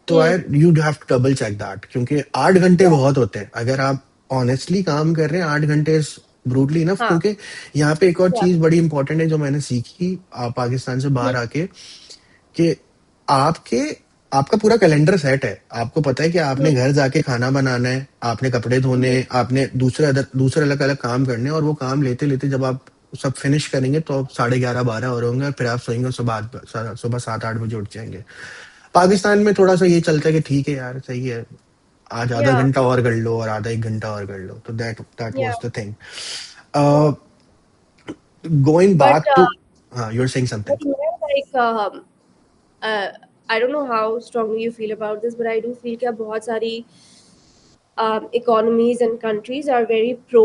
तो हुँ, I you have to double check that, क्योंकि 8 घंटे या बहुत होते हैं अगर आप ऑनेस्टली काम कर रहे हैं. 8 घंटे इज ब्रूटली इनफ. हाँ, क्योंकि यहाँ पे एक और या चीज बड़ी इंपॉर्टेंट है जो मैंने सीखी पाकिस्तान से हुँ, बाहर आके, कि आपके आपका पूरा कैलेंडर सेट है. आपको पता है कि हुँ, आपने घर जाके खाना बनाना है, आपने कपड़े धोने, हुँ, आपने दूसरे अलग अलग काम करने हैं, और वो काम लेते लेते जब आप सब फिनिश करेंगे तो 11:30 12 हो रहे होंगे, और फिर आप सोएंगे, सुबह 7 8 बजे उठ जाएंगे. पाकिस्तान में थोड़ा सा ये चलता है कि ठीक है यार, सही है, आज आधा या घंटा और कर लो और आधा 1 घंटा और कर लो. तो that yeah was the thing. Yeah going but back to, हाँ, you are saying something. But like I don't know how strongly you feel about this, but I do feel कि अब बहुत सारी economies and countries are very pro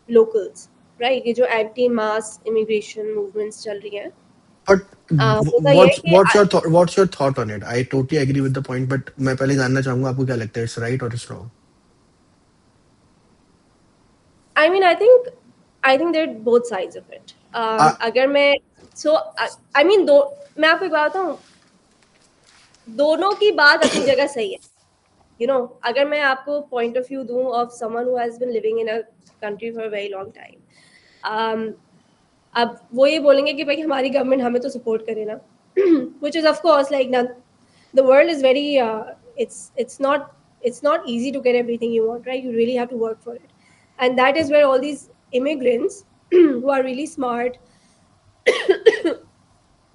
locals, right? ये जो anti मास immigration movements चल रही हैं, बट होता ये है कि what's your thought on it? I totally agree with the point, but मैं पहले जानना चाहूंगा आपको क्या लगता है, इट्स राइट और it's wrong? I mean I think there both sides of it. अगर मैं सो आई मीन दो मैं आपको एक बात बताऊं, दोनों की बात अपनी जगह सही है. अगर मैं आपको पॉइंट ऑफ व्यू दूं of someone who has been living in a country for a very long time, अब वो ये बोलेंगे कि भाई हमारी गवर्नमेंट हमें तो सपोर्ट करे ना, which is of course like now the world is very it's not easy to get everything you want, right? You really have to work for it, and that is where all these immigrants who are really smart,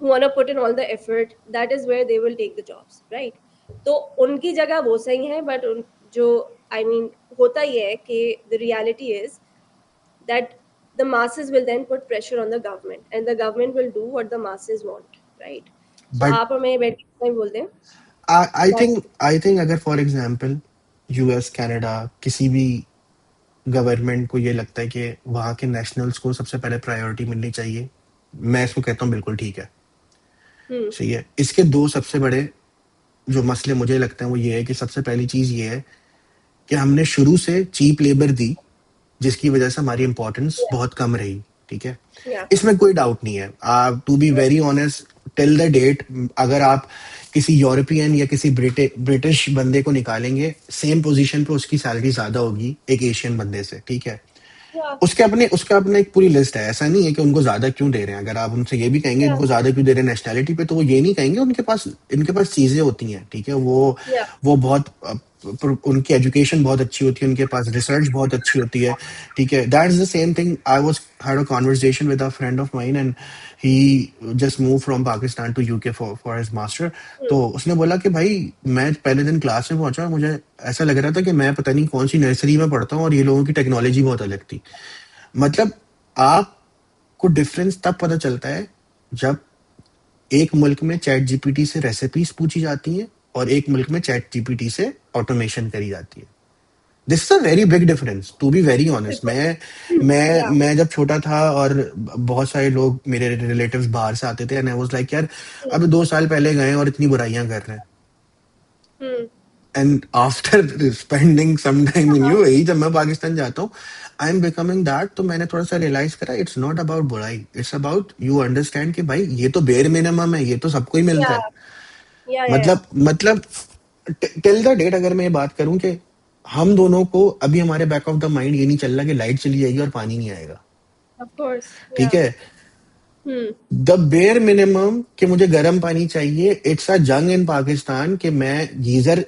who want to put in all the effort, that is where they will take the jobs, right? तो उनकी जगह वो सही है, but जो I mean होता ये है कि the reality is that the masses will then put pressure on the government and the government will do what the masses want, right? So but आप और मैं बैठ के बोल दें आई that आई थिंक अगर फॉर एग्जांपल यूएस, कनाडा, किसी भी गवर्नमेंट को ये लगता है कि वहाँ के नेशनल्स को सबसे पहले प्रायोरिटी मिलनी चाहिए, मैं इसको कहता हूँ बिल्कुल ठीक है, hmm, सही है. इसके दो सबसे बड़े जो मसले मुझे लगते हैं वो ये है कि सबसे पहली चीज ये है कि हमने शुरू से चीप लेबर दी, जिसकी वजह से हमारी इंपॉर्टेंस yeah, बहुत कम रही. ठीक है, yeah, इसमें कोई डाउट नहीं है. To be very honest, till the date अगर आप किसी यूरोपियन या किसी ब्रिटिश बंदे को निकालेंगे, सेम पोजीशन पे उसकी सैलरी ज्यादा होगी एक एशियन बंदे से. ठीक है, yeah, उसके अपने एक पूरी लिस्ट है. ऐसा नहीं है कि उनको ज्यादा क्यों दे रहे हैं. अगर आप उनसे ये भी कहेंगे yeah, इनको ज्यादा क्यों दे रहे हैं नेशनैलिटी पे, तो वो ये नहीं कहेंगे. इनके पास चीजें होती हैं. ठीक है, yeah, वो बहुत उनकी एजुकेशन बहुत अच्छी होती है, उनके पास रिसर्च बहुत अच्छी होती है. ठीक है, that is the same thing. I was had a conversation with a friend of mine, and he just move from Pakistan to UK for his master. hmm, तो उसने बोला कि भाई, मैं पहले दिन क्लास में पहुंचा, मुझे ऐसा लग रहा था कि मैं पता नहीं कौन सी नर्सरी में पढ़ता हूँ, और ये लोगों की टेक्नोलॉजी बहुत अलग थी. मतलब आपको डिफरेंस तब पता चलता है जब एक मुल्क में चैट जीपीटी से रेसिपीज पूछी जाती हैं और एक मुल्क में चैट जीपीटी से ऑटोमेशन करी जाती है. This is a very big difference, to be very honest. मैं yeah, मैं जब छोटा था और बहुत सारे लोग मेरे रिलेटिव्स बाहर से आते थे, एंड आई वाज लाइक यार, hmm, अब 2 साल पहले गए और इतनी बुराइयां कर रहे हैं. hmm, and after spending some time in UAE, जब मैं पाकिस्तान जाता हूँ, आई एम बिकमिंग दैट. तो मैंने थोड़ा सा रियलाइज करा, इट्स नॉट अबाउट बुराई, इट्स अबाउट यू अंडरस्टैंड कि भाई ये तो बेर मिनिमम है, ये तो सबको ही मिलता yeah, है. yeah, yeah, yeah, मतलब टिल द डेट अगर मैं ये बात करूं कि हम दोनों को अभी हमारे बैक ऑफ द माइंड ये नहीं चल रहा कि लाइट चली जाएगी और पानी नहीं आएगा. of course, ठीक yeah, है, hmm, द बेयर मिनिमम कि मुझे गर्म पानी चाहिए, इट्स अ जंग इन पाकिस्तान कि मैं गीजर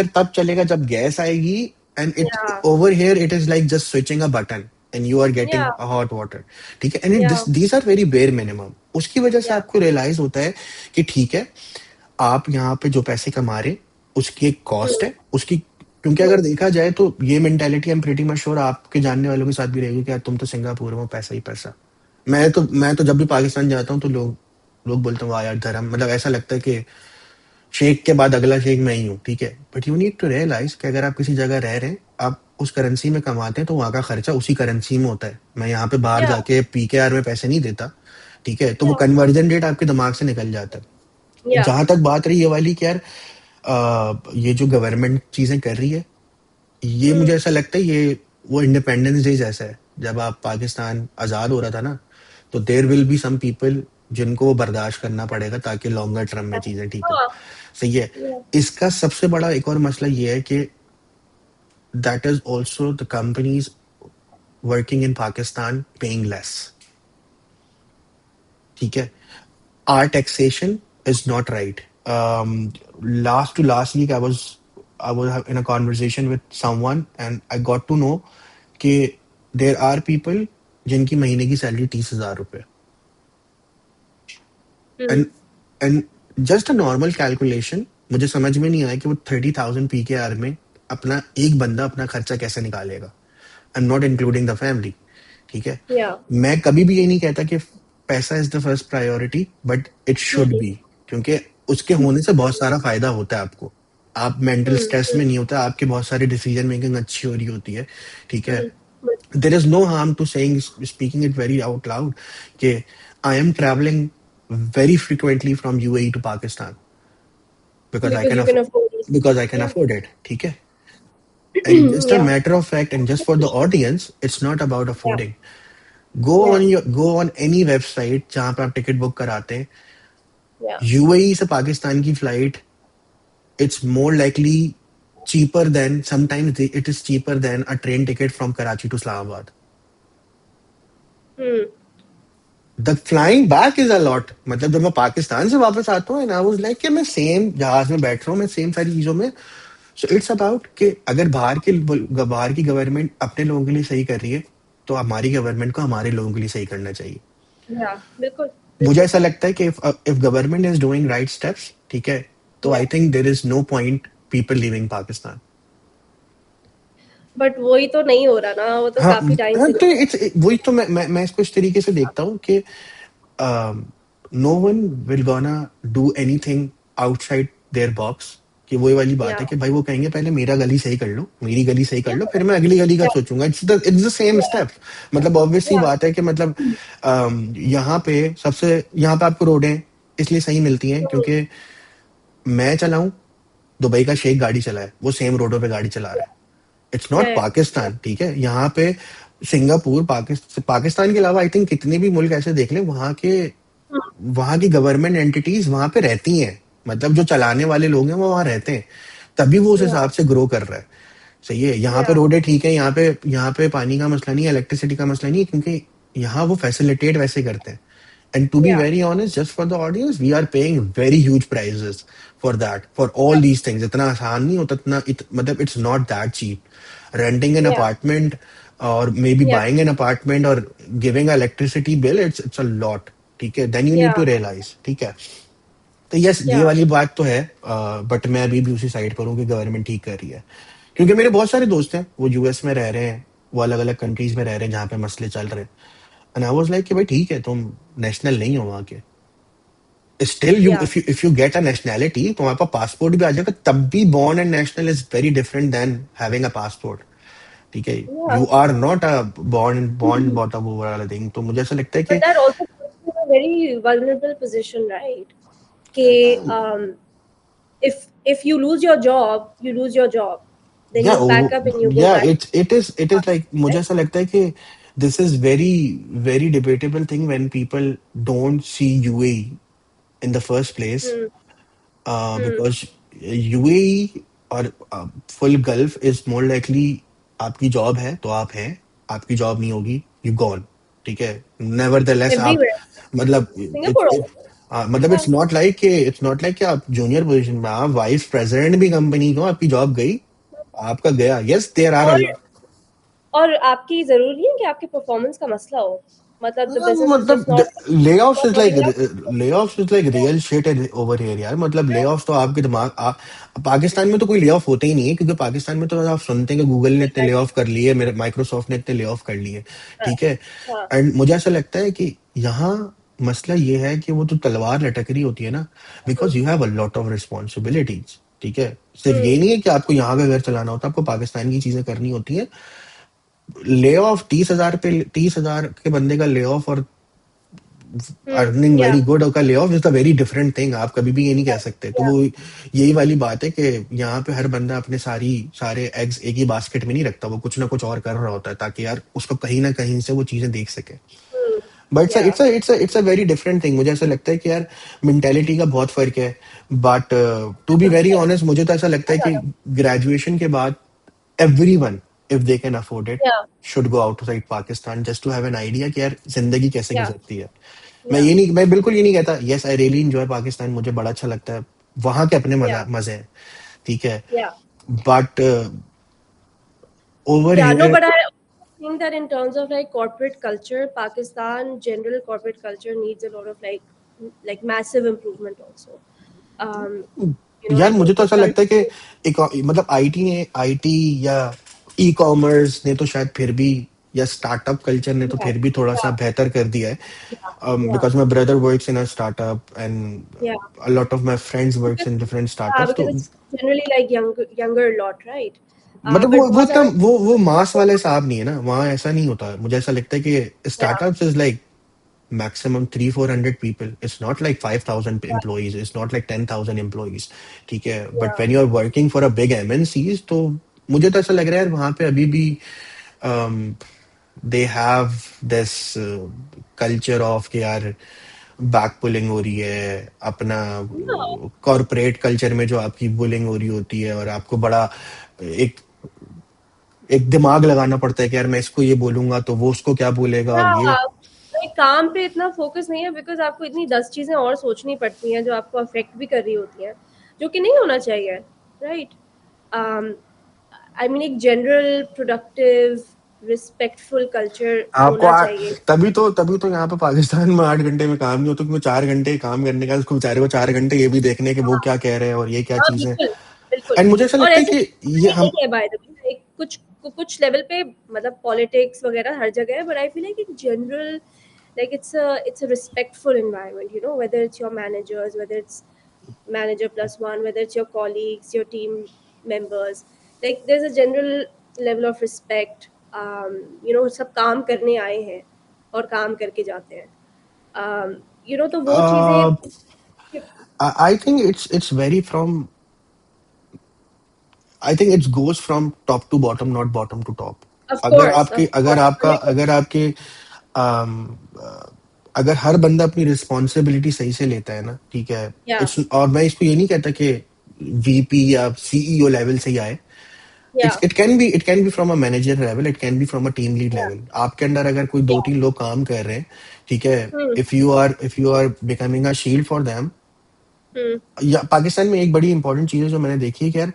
तब चलेगा जब गैस आएगी. And it's yeah, over here it is like just switching a button and you are getting yeah, hot water. ठीक है, and yeah, these are very bare minimum. उसकी वजह से yeah, आपको रियलाइज होता है कि ठीक है, आप यहाँ पे जो पैसे कमा रहे, उसकी एक कॉस्ट hmm, है उसकी. क्योंकि hmm, अगर देखा जाए तो ये mentality I am pretty much sure आपके जानने वालों के साथ भी रहेगी कि यार तुम तो सिंगापुर में हो, पैसा ही पैसा. मैं तो जब भी पाकिस्तान जाता हूँ तो लोग लोग बोलते हैं वाह यार धर्म, मतलब ऐसा लगता है कि शेख के बाद अगला शेख मैं ही हूँ, ठीक है। But you need to realise कि अगर आप किसी जगह रह रहे हैं, आप उस करेंसी में कमाते हैं, तो वहां का खर्चा उसी करेंसी में होता है। मैं यहाँ पे बाहर या जाके पीकेआर में पैसे नहीं देता, ठीक है। तो वो या कन्वर्जन रेट आपके दिमाग से निकल जाता है। या जहां तक बात रही ये वाली कि यार ये जो गवर्नमेंट चीजें कर रही है, ये मुझे हम्म ऐसा लगता है ये वो इंडिपेंडेंस डे जैसा है। जब आप पाकिस्तान आजाद हो रहा था ना, तो there will be some people जिनको वो बर्दाश्त करना पड़ेगा ताकि लॉन्गर टर्म में चीजें ठीक हो। हाँ सही है। या इसका सबसे बड़ा एक और मसला ये है कि that is also the companies working in Pakistan paying less, ठीक है। our taxation is not right. Last to last week, I was in a conversation with someone, and I got to know कि there are people जिनकी महीने की salary 30,000 रुपए, hmm and and just a normal calculation मुझे समझ में नहीं आया कि वो 30,000 PKR में अपना एक बंदा अपना खर्चा कैसे निकालेगा। आई am not including the family, ठीक है। या मैं कभी भी ये नहीं कहता कि पैसा is the first priority, but it should hmm be, क्योंकि उसके होने से बहुत सारा फायदा होता है आपको। आप मेंटल स्ट्रेस में हम्म नहीं होता, आपके बहुत सारी डिसीजन मेकिंग अच्छी हो रही होती है, ठीक है। Hmm there is no harm to saying, speaking it very out loud, कि I am travelling very frequently from UAE to Pakistan because I because can you can afford, afford it. because I can Yeah. afford it, ठीक है। And just a Yeah. matter of fact, and just for the audience, it's not about Yeah. affording. Go on any website जहाँ पे आप ticket book कराते हैं, Yeah. UAE से पाकिस्तान की flight, it's more likely cheaper than, sometimes it is cheaper than a train ticket from Karachi to Islamabad. Hmm. The flying back is a lot, मतलब जब मैं पाकिस्तान से वापस आता हूँ, एंड आई वाज लाइक कि मैं सेम जहाज में बैठ रहा हूँ, मैं सेम सारी चीजों में। सो इट्स अबाउट कि अगर बाहर की गवर्नमेंट अपने लोगों के लिए सही कर रही है, तो हमारी गवर्नमेंट को हमारे लोगों के लिए सही करना चाहिए। Yeah. बिल्कुल मुझे बिल्कुल. ऐसा लगता है कि if government is doing right steps, ठीक है, तो Yeah. I think there is no point people living Pakistan. But वही तो नहीं हो रहा ना, वो तो हाँ काफी टाइम हाँ, से तो नहीं इट्स वही तो मैं इसको इस तरीके से देखता हूँ कि no one will gonna do anything outside their box. कि वही वाली हो बात रहा. है कि भाई वो कहेंगे पहले मेरा गली सही कर लो, मेरी गली सही कर Yeah. लो, फिर मैं अगली गली का Yeah. सोचूंगा। It's the same step. मतलब ऑब्वियसली Yeah. बात है कि मतलब यहाँ पे आपको रोडें इसलिए सही मिलती हैं Hmm. क्योंकि मैं चलाऊं, दुबई का शेख गाड़ी चलाए, वो सेम रोडों पे गाड़ी चला रहा है। It's not Yeah. Yeah. Pakistan, ठीक है। यहाँ पे सिंगापुर, पाकिस्तान के अलावा आई थिंक कितने भी मुल्क ऐसे देख लें, Hmm. वहां की गवर्नमेंट एंटिटीज वहां पे रहती हैं। मतलब जो चलाने वाले लोग हैं वो वहां रहते हैं, तभी वो उस Yeah. हिसाब से ग्रो कर रहा है। सही है। यहाँ पे Yeah. रोडें ठीक है, यहाँ पे पानी का मसला नहीं है, इलेक्ट्रिसिटी का मसला नहीं है, क्योंकि यहाँ वो फैसिलिटेट वैसे करते हैं। And to be Yeah. Very honest, just for the audience, we are paying very huge prices for that, for all these things. इतना आसान नहीं होता, मतलब it's not that cheap. Renting an Yeah. Apartment और maybe Yeah. Buying an apartment और giving electricity bill, it's a lot, ठीक है। Then you need Yeah. To realize, ठीक है। तो यस, ये Yeah. वाली बात तो है, बट मैं अभी भी उसी साइड पर हूँ कि गवर्नमेंट ठीक कर रही है। क्योंकि मेरे बहुत सारे दोस्त हैं, वो यूएस में रह रहे हैं, वो अलग अलग कंट्रीज में रह रहे हैं जहाँ पे मसले चल रहे हैं। एंड आई वाज लाइक कि भाई ठीक है, तुम नेशनल नहीं हो वहाँ के, still you, Yeah. If you get a nationality, तुम्हारे पास पासपोर्ट भी आ जाएगा, तब भी born and national is very different than having a passport, ठीक है। Yeah. You are not a born bottom वो वाला थिंग। तो मुझे ऐसा लगता है But कि that also puts you in a very vulnerable position, right? कि if you lose your job, you lose your job. Then या you pack up and you go या back. इट इज लाइक, मुझे Right? ऐसा लगता है कि this is very very debatable thing when people don't see UAE in the first place, Hmm. Hmm. because UAE और full gulf is more likely, आपकी job है तो आप हैं, आपकी जॉब नहीं होगी यू गॉन, ठीक है। नेवर द लेस आप, Everywhere. मतलब Singapore also. मतलब Yeah. इट्स नॉट लाइक कि आप जूनियर पोजीशन में, आप वाइस प्रेसिडेंट भी कंपनी को, आपकी जॉब गई, आपका गया। यस, देयर आर अ और लॉट। और आपकी जरूरी नहीं है कि आपके परफॉर्मेंस का मसला हो. मतलब the business is just मतलब not not working out. ले offs is like Yeah. Real shit over here यार। मतलब ले ऑफ्स तो आपके पाकिस्तान में तो कोई ले ऑफ होते ही नहीं है, क्योंकि पाकिस्तान में तो आप सुनते हैं कि गूगल ने इतने ले Exactly. ऑफ कर लिए, मेरे माइक्रोसॉफ्ट ने इतने ले ऑफ कर लिए, हाँ. ठीक है। हाँ. एंड मुझे ऐसा लगता है कि यहाँ मसला ये है कि वो तो तलवार लटक रही होती है ना, because you have a lot of responsibilities. ठीक है, सिर्फ ये नहीं है कि आपको यहाँ का घर चलाना होता है, आपको पाकिस्तान की चीजें करनी होती है। ले ऑफ 30,000 पे, 30,000 के बंदे का ले ऑफ और अर्निंग या वेरी गुड का lay off is a very different thing. आप कभी भी ये नहीं कह सकते। तो या वो यही वाली बात है कि यहाँ पे हर बंदा अपने सारे एग्स एक ही बास्केट में नहीं रखता, वो कुछ ना कुछ और कर रहा होता है ताकि यार उसको कहीं ना कहीं से वो चीजें देख सके। बट या it's a very different thing. मुझे ऐसा लगता है कि यार मेंटेलिटी का बहुत फर्क है। But to be very honest, मुझे तो ऐसा लगता है कि ग्रेजुएशन के बाद everyone, if they can afford it, या should go outside Pakistan just to have an idea कि यार जिंदगी कैसे या गुजरती है। या मैं बिल्कुल ये नहीं कहता, yes I really enjoy Pakistan, मुझे बड़ा अच्छा लगता है, वहां के अपने या मजे हैं। ठीक है, या but over Yeah, no, here but I think that in terms of like corporate culture, Pakistan general corporate culture needs a lot of like massive improvement also. Um, यार मुझे तो the ऐसा लगता है कि culture. एक मतलब आईटी या ई कॉमर्स ने तो शायद फिर भी, या स्टार्टअप कल्चर ने तो Yeah, फिर भी थोड़ा सा yeah, बेहतर कर दिया है। yeah, yeah, Because my brother works in a startup and yeah. a lot of my friends works Because in different yeah, startups, because तो it's generally like younger lot, right? मतलब But वो बहुत इतना सारा वो मास वाला हिसाब नहीं है ना, वहाँ ऐसा नहीं होता। मुझे ऐसा लगता है कि yeah, startups is like maximum 300-400 people. It's not like 5,000 yeah, employees. It's not like 10,000 employees. ठीक है, but yeah, when you're working for a big MNCs, तो मुझे तो ऐसा लग रहा है यार वहाँ पे अभी भी um, they have this culture of कि यार बैक पुलिंग हो रही है अपना। no, कॉरपोरेट कल्चर में जो आपकी बुलिंग हो रही होती है और आपको बड़ा एक एक दिमाग लगाना पड़ता है कि यार मैं इसको ये बोलूंगा तो वो उसको क्या बोलेगा और ये। yeah. like, काम पे इतना फोकस नहीं है बिकॉज आपको इतनी 10 चीजें और सोचनी पड़ती हैं जो आपको अफेक्ट भी कर रही होती हैं, जो कि नहीं होना चाहिए, राइट? आई मीन एक जनरल प्रोडक्टिव रिस्पेक्टफुल कल्चर आपको होना चाहिए। तभी तो यहाँ पे पाकिस्तान में 8 घंटे में काम नहीं होता, क्योंकि 4 घंटे काम करने का उसको बेचारे को 4 घंटे ये भी देखने के वो हाँ, क्या कह रहे हैं और ये क्या हाँ, चीजें। बिल्कुल, बिल्कुल। एंड मुझे ऐसा और लगता है ऐसे कि ये नहीं हम है बाय द वे, लाइक कुछ लेवल पे मतलब पॉलिटिक्स वगैरह हर जगह है, बट आई फील लाइक एक general like it's a respectful environment, whether it's your managers, whether it's manager plus one, whether it's your colleagues, your team members, like there's a general level of respect. सब काम करने आए हैं और काम करके जाते हैं। तो वो चीजें। I think it's very from, I think it's goes from top to bottom, not bottom to top. Of course 100%। Um, uh, अगर हर बंदा अपनी रिस्पॉन्सिबिलिटी सही से लेता है ना, ठीक है। या इट्स, और मैं इसको ये नहीं कहता कि वीपी या सीईओ लेवल से ही आए। या it can be from a manager level, it can be from a team lead या लेवल। आपके अंडर अगर कोई दो या तीन लोग काम कर रहे हैं, ठीक है, hmm if you are becoming a shield for them. हम्म या पाकिस्तान में एक बड़ी इंपॉर्टेंट चीज है जो मैंने देखी है कि यार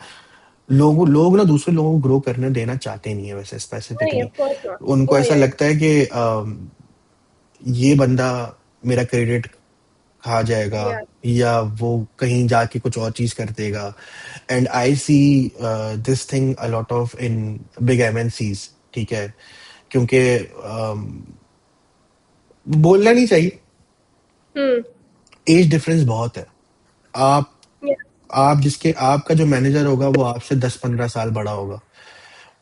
लोग ना दूसरे लोगों को ग्रो करने देना चाहते नहीं है वैसे नहीं, स्पेसिफिकली। Of course not. उनको ओह ऐसा यस। लगता है कि ये बंदा मेरा क्रेडिट खा जाएगा या या वो कहीं जाके कुछ और चीज कर देगा। And I see this thing a lot of in big MNCs. ठीक है, क्योंकि बोलना नहीं चाहिए, हम्म एज डिफरेंस बहुत है। आप या आपका जो मैनेजर होगा वो आपसे 10-15 साल बड़ा होगा।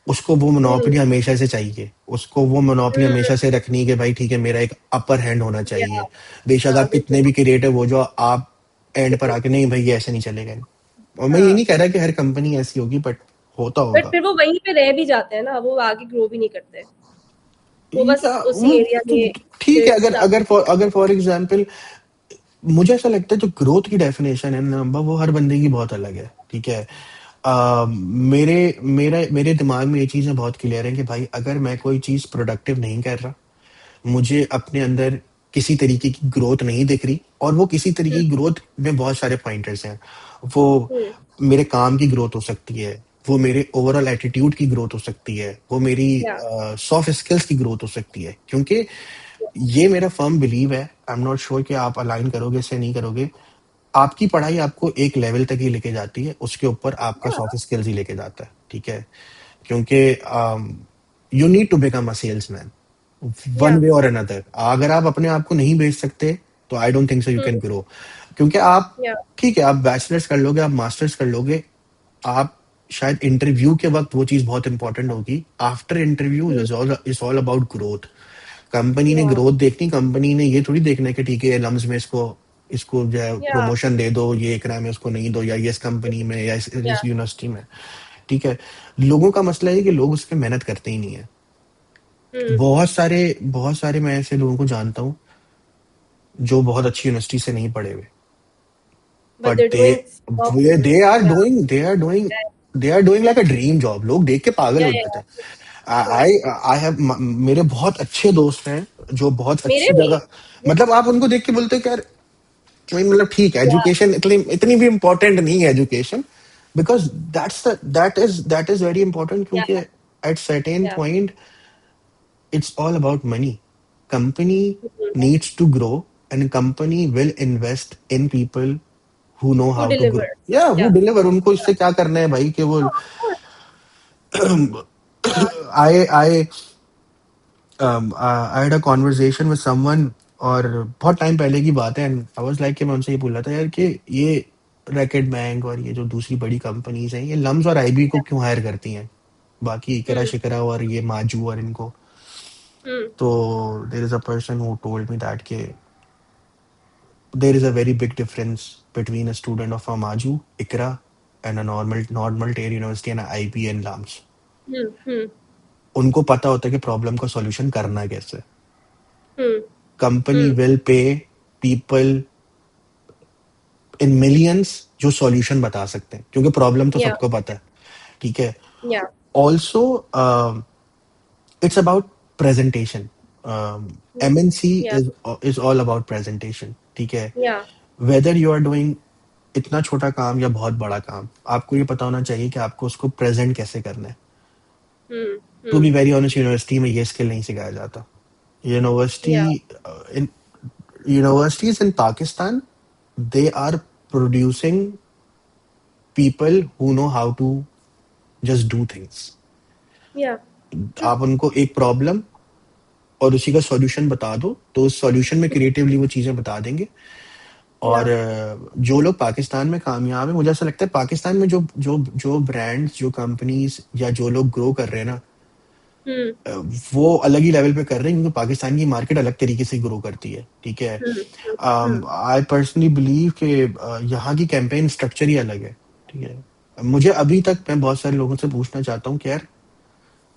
उसको वो हम्म मोनोपोली हमेशा से चाहिए, उसको वो मोनोपोली हम्म हमेशा से रखनी है कि भाई ठीक है मेरा एक अपर हैंड होना या चाहिए। बेशक हाँ, आप बिल्कुल, कितने भी क्रिएटिव हो जो आप एंड पर बिल्कुल। आके नहीं भाई ये ऐसे नहीं चलेगा। और मैं ये हाँ, नहीं कह रहा कि हर कंपनी ऐसी होगी, बट होता बट होगा। फिर वो वहीं पे रह भी जाते हैं ना, वो आगे ग्रो भी नहीं करते। वो बस या उसी एरिया तो में ठीक है, फिर स्टक। अगर फॉर एग्जाम्पल मुझे ऐसा लगता है जो ग्रोथ की डेफिनेशन है ना, वो हर बंदे की बहुत अलग है। ठीक है, मेरे दिमाग में ये चीजें बहुत क्लियर है कि भाई अगर मैं कोई चीज प्रोडक्टिव नहीं कर रहा, मुझे अपने अंदर किसी तरीके की ग्रोथ नहीं दिख रही, और वो किसी तरीके हुँ, की ग्रोथ में बहुत सारे पॉइंटर्स हैं। वो हुँ, मेरे काम की ग्रोथ हो सकती है, वो मेरे ओवरऑल एटीट्यूड की ग्रोथ हो सकती है, वो मेरी या सॉफ्ट स्किल्स की ग्रोथ हो सकती है। क्योंकि ये मेरा फर्म बिलीव है, आई एम नॉट श्योर कि आप अलाइन करोगे से नहीं करोगे। आपकी पढ़ाई आपको एक लेवल तक ही लेके जाती है, उसके ऊपर आपका या सॉफ्ट स्किल्स ही लेके जाता है। ठीक है, क्योंकि you need to become a salesman one या वे और अनदर। अगर आप अपने आप को नहीं बेच सकते, तो आई don't think so you Hmm. Can grow. क्योंकि आप, Yeah. ठीक है आप बैचलर्स कर लोगे, आप मास्टर्स कर लोगे, आप शायद इंटरव्यू के वक्त वो चीज बहुत इंपॉर्टेंट होगी। After interview Hmm. Is all about growth. Company ने Yeah. ग्रोथ देखनी, कंपनी ने ये थोड़ी देखना है कि ठीक है लम्स में इसको इसको जो है Yeah. प्रमोशन दे दो, ये एकरा में उसको नहीं दो, या ये इस कंपनी में या Yeah. इस यूनिवर्सिटी में। ठीक है, लोगों का मसला है कि लोग उस पर मेहनत करते ही नहीं है। Hmm. बहुत सारे मैं ऐसे लोगों को जानता हूँ जो बहुत अच्छी यूनिवर्सिटी से नहीं पढ़े हुए, But but they're doing top the things. Are Yeah. Doing they are doing Yeah. They are doing like a dream job. लोग देख के पागल Yeah. हो Yeah. जाते हैं। Sure. आई आई हैव, मेरे बहुत अच्छे दोस्त हैं जो बहुत मेरे अच्छी भी. जगह, मतलब आप उनको देख के बोलते हो कि यार, मतलब ठीक है Yeah. एजुकेशन इतनी इतनी भी इम्पोर्टेंट नहीं है education, because that is very important, Yeah. क्योंकि at certain Yeah. Point it's all about money. Company Mhm. needs to grow, and company will invest in people who know Who how to grow. delivers? Yeah, who Yeah. deliver. उनको Yeah. इससे क्या करना है भाई कि वो Oh, of course. Yeah. I I had a conversation with someone, और बहुत टाइम पहले की बात है, एंड आई वाज लाइक कि मैं उनसे ये बोल रहा था यार कि ये रैकेट बैंक और ये जो दूसरी बड़ी कंपनीज हैं, ये लम्स और आईबी को क्यों हायर करती हैं, बाकी इकरा Hmm. शिकरा और ये माजू और इनको। Hmm. तो there is a person who told me that के there is a very big difference between a student of a Maju, ICRA, and a normal tier university and a IB and LAMS. Hmm. Hmm. उनको पता होता है कि problem का solution करना कैसे। Hmm. Company Hmm. Will pay people in millions जो solution बता सकते हैं, क्योंकि प्रॉब्लम तो Yeah. सबको पता है। ठीक है, Yeah. Also it's about presentation. Hmm. MNC Yeah. Is all about presentation. ठीक है, Yeah. Whether you are doing इतना छोटा काम या बहुत बड़ा काम, आपको ये पता होना चाहिए कि आपको उसको प्रेजेंट कैसे करना है। Hmm. To Hmm. Be very honest, university में ये स्किल नहीं सिखाया जाता। University Yeah. In universities in Pakistan, they are producing people who know how to just do things. Yeah. True. आप उनको एक प्रॉब्लम और उसी का सॉल्यूशन बता दो, तो उस सॉल्यूशन में क्रिएटिवली वो चीजें बता देंगे। और Yeah. जो लोग पाकिस्तान में कामयाब है, मुझे ऐसा लगता है पाकिस्तान में जो जो जो ब्रांड्स, जो कंपनीज या जो लोग ग्रो कर रहे हैं ना, Hmm. अ, वो अलग ही लेवल पे कर रहे हैं, क्योंकि पाकिस्तान की मार्केट अलग तरीके से ग्रो करती है। ठीक है, Hmm. Hmm. Hmm. आई पर्सनली बिलीव कि यहाँ की कैंपेन स्ट्रक्चर ही अलग है। ठीक है, मुझे अभी तक, मैं बहुत सारे लोगों से पूछना चाहता हूँ कि यार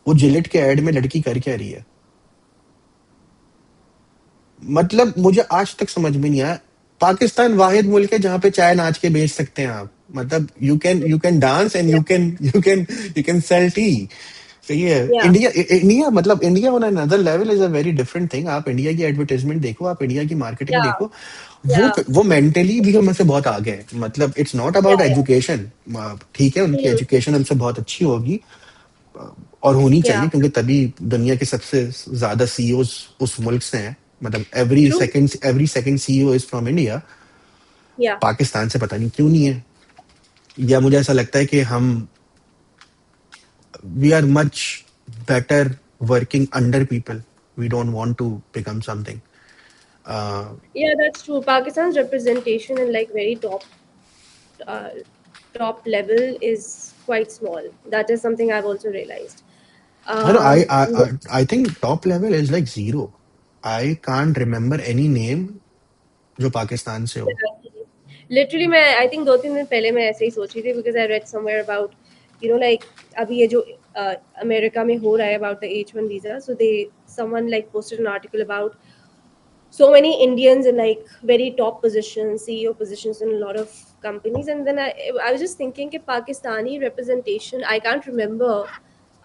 वो जिलेट के एड में लड़की कर क्या रही है, मतलब मुझे आज तक समझ में नहीं आया। पाकिस्तान वाहिद मुल्क है जहां पे चाय नाच के बेच सकते हैं आप, मतलब you can dance and Yeah. You can sell T. सही है। Yeah. इंडिया मतलब India on another level is a very different thing. आप इंडिया की एडवर्टाइजमेंट देखो, आप इंडिया की मार्केटिंग Yeah. देखो, वो Yeah. वो मेंटली भी हमसे बहुत आगे है। मतलब it's not Yeah. About Yeah. Education. ठीक है, उनकी Hmm. एजुकेशन हमसे बहुत अच्छी होगी और होनी Yeah. चाहिए, क्योंकि तभी दुनिया के सबसे ज्यादा सीईओ उस मुल्क से हैं। मतलब True. Every second CEO is from India. Yeah. Pakistan से पता नहीं क्यों नहीं है, या मुझे ऐसा लगता है कि हम we are much better working under people, we don't want to become something. Yeah, that's true. Pakistan's representation in like very uh, top level is quite small. That is something I've also realized. I know, I, I Um, I think top level is like zero. I can't remember any name जो पाकिस्तान से हो। Literally मैं I think 2-3 दिन पहले मैं ऐसे ही सोच रही थी because I read somewhere about like अभी ये जो अमेरिका में हो रहा है about the H1 visa so they someone like posted an article about so many Indians in like very top positions, CEO positions in a lot of companies. And then I was just thinking that Pakistani representation, I can't remember,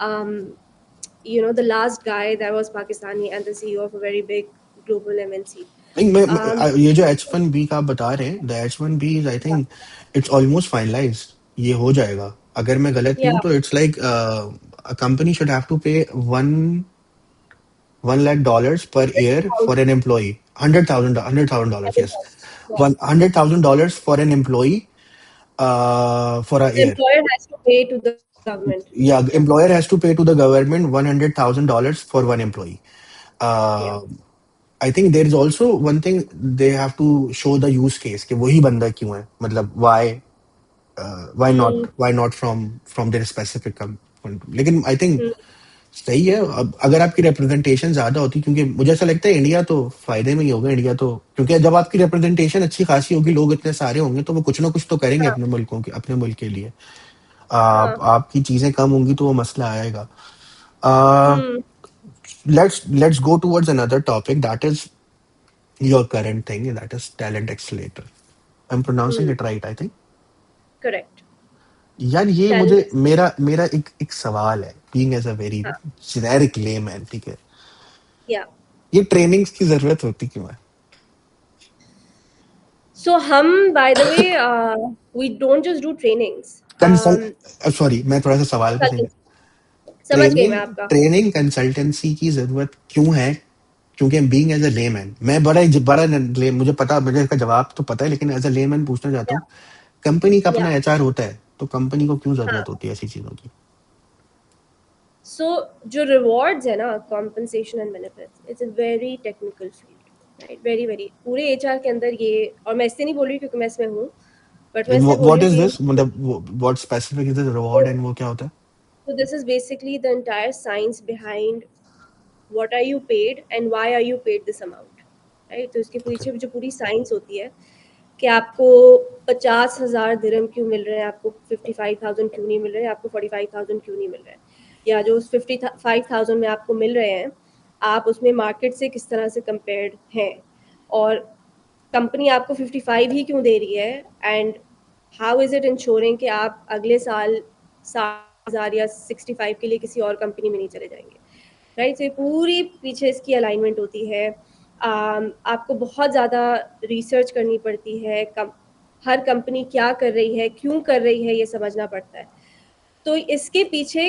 um, the last guy that was Pakistani and the CEO of a very big global MNC. नहीं, Um, ये जो H1B का आप बता रहे हैं, the H1B is I think it's almost finalised. ये हो जाएगा, अगर मैं गलत नहीं yeah, हूँ तो it's like a company should have to pay one lakh dollars per year for an employee. Hundred thousand dollars, yes. yeah. One $100,000 for an employee for a The year. employer has to pay to the government. या Yeah, employer has to pay to the government $100,000 for one employee. yeah, I think there is also one thing, they have to show the use case कि वही बंदा क्यों है, मतलब हम्म, why not from from there specific. लेकिन I think हम्म, सही है, अब अगर आपकी रिप्रेजेंटेशन ज्यादा होती, क्योंकि मुझे ऐसा लगता है इंडिया तो फायदे में ही होगा। इंडिया तो, क्योंकि जब आपकी रिप्रेजेंटेशन अच्छी खासी होगी, लोग इतने सारे होंगे, तो वो कुछ ना कुछ तो करेंगे हाँ, अपने मुल्कों के, अपने मुल्क के लिए। हाँ, आपकी चीजें कम होंगी तो वो मसला आएगा। हम्म, Let's go towards another topic, that is your current thing, that is talent accelerator. I'm pronouncing hmm, it right, I think. Correct. यार ये मुझे, टैलेंट, मेरा मेरा एक एक सवाल है, बीइंग एज अ वेरी हाँ, जेनेरिक लेमैन, ठीक है, या। ये ट्रेनिंग्स की जरूरत होती क्यों है? सो हम, by the way, we don't just do trainings, consult sorry, मैं थोड़ा सा सवाल को सही, समझ गई मैं ट्रेनिंग आपका। ट्रेनिंग कंसल्टेंसी की जरूरत क्यों है? क्योंकि बीइंग एज अ लेमैन, मैं बड़ा ले, मुझे पता, मुझे इसका जवाब तो पता है, लेकिन एज अ लेमैन पूछना चाहता या, हूँ। कंपनी का या, अपना एचआर होता है, तो कंपनी को क्यों हाँ। जरूरत होती है ऐसी चीजों की? सो जो रिवॉर्ड्स है ना, compensation and benefits, it's a very technical field, right? Very very, पूरे एचआर के अंदर ये, और मैं इससे नहीं बोल रही क्योंकि मैं इसमें हूँ, बट मैं इसलिए बोल रही व्हाट हूँ इज कि दिस, मतलब what specific is the reward and वो क्या होता है? so this is basically the entire science behind what are you paid and why are you paid this amount, right? तो इसके ओके, पीछे जो पूरी साइंस होती है कि आपको 50,000 दिरहम क्यों मिल रहे हैं, आपको 55,000 क्यों नहीं मिल रहे हैं, आपको 45,000 क्यों नहीं मिल रहे हैं, या जो उस 55,000 में आपको मिल रहे हैं, आप उसमें मार्केट से किस तरह से कंपेयर्ड हैं, और कंपनी आपको 55 ही क्यों दे रही है, and how is it ensuring कि आप अगले साल 60,000 या 65 के लिए किसी और कंपनी में नहीं चले जाएंगे, राइट? तो पूरी पीछे इसकी अलाइनमेंट होती है। आपको बहुत ज़्यादा रिसर्च करनी पड़ती है, हर कंपनी क्या कर रही है, क्यों कर रही है, ये समझना पड़ता है। तो इसके पीछे,